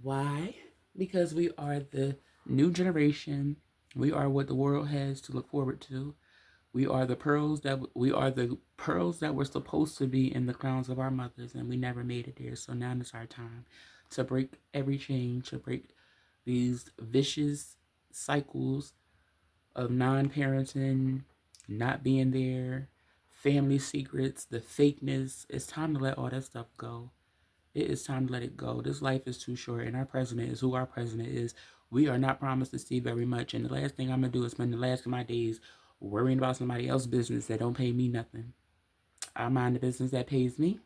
Why? Because we are the new generation. We are what the world has to look forward to. We are the pearls that were supposed to be in the crowns of our mothers, and we never made it there. So now is our time to break every chain, to break these vicious cycles of non-parenting, not being there, family secrets, the fakeness. It's time to let all that stuff go. It is time to let it go. This life is too short, and our president is who our president is. We are not promised to see very much, and the last thing I'm gonna do is spend the last of my days worrying about somebody else's business that don't pay me nothing. I mind the business that pays me.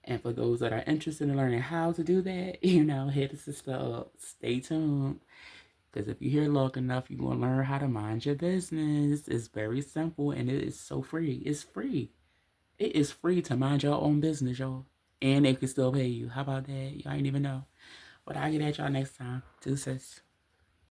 And for those that are interested in learning how to do that, hit the sister up. Stay tuned. Because if you're here long enough, you're going to learn how to mind your business. It's very simple and it is so free. It's free. It is free to mind your own business, y'all. And they can still pay you. How about that? Y'all ain't even know. But I'll get at y'all next time. Deuces.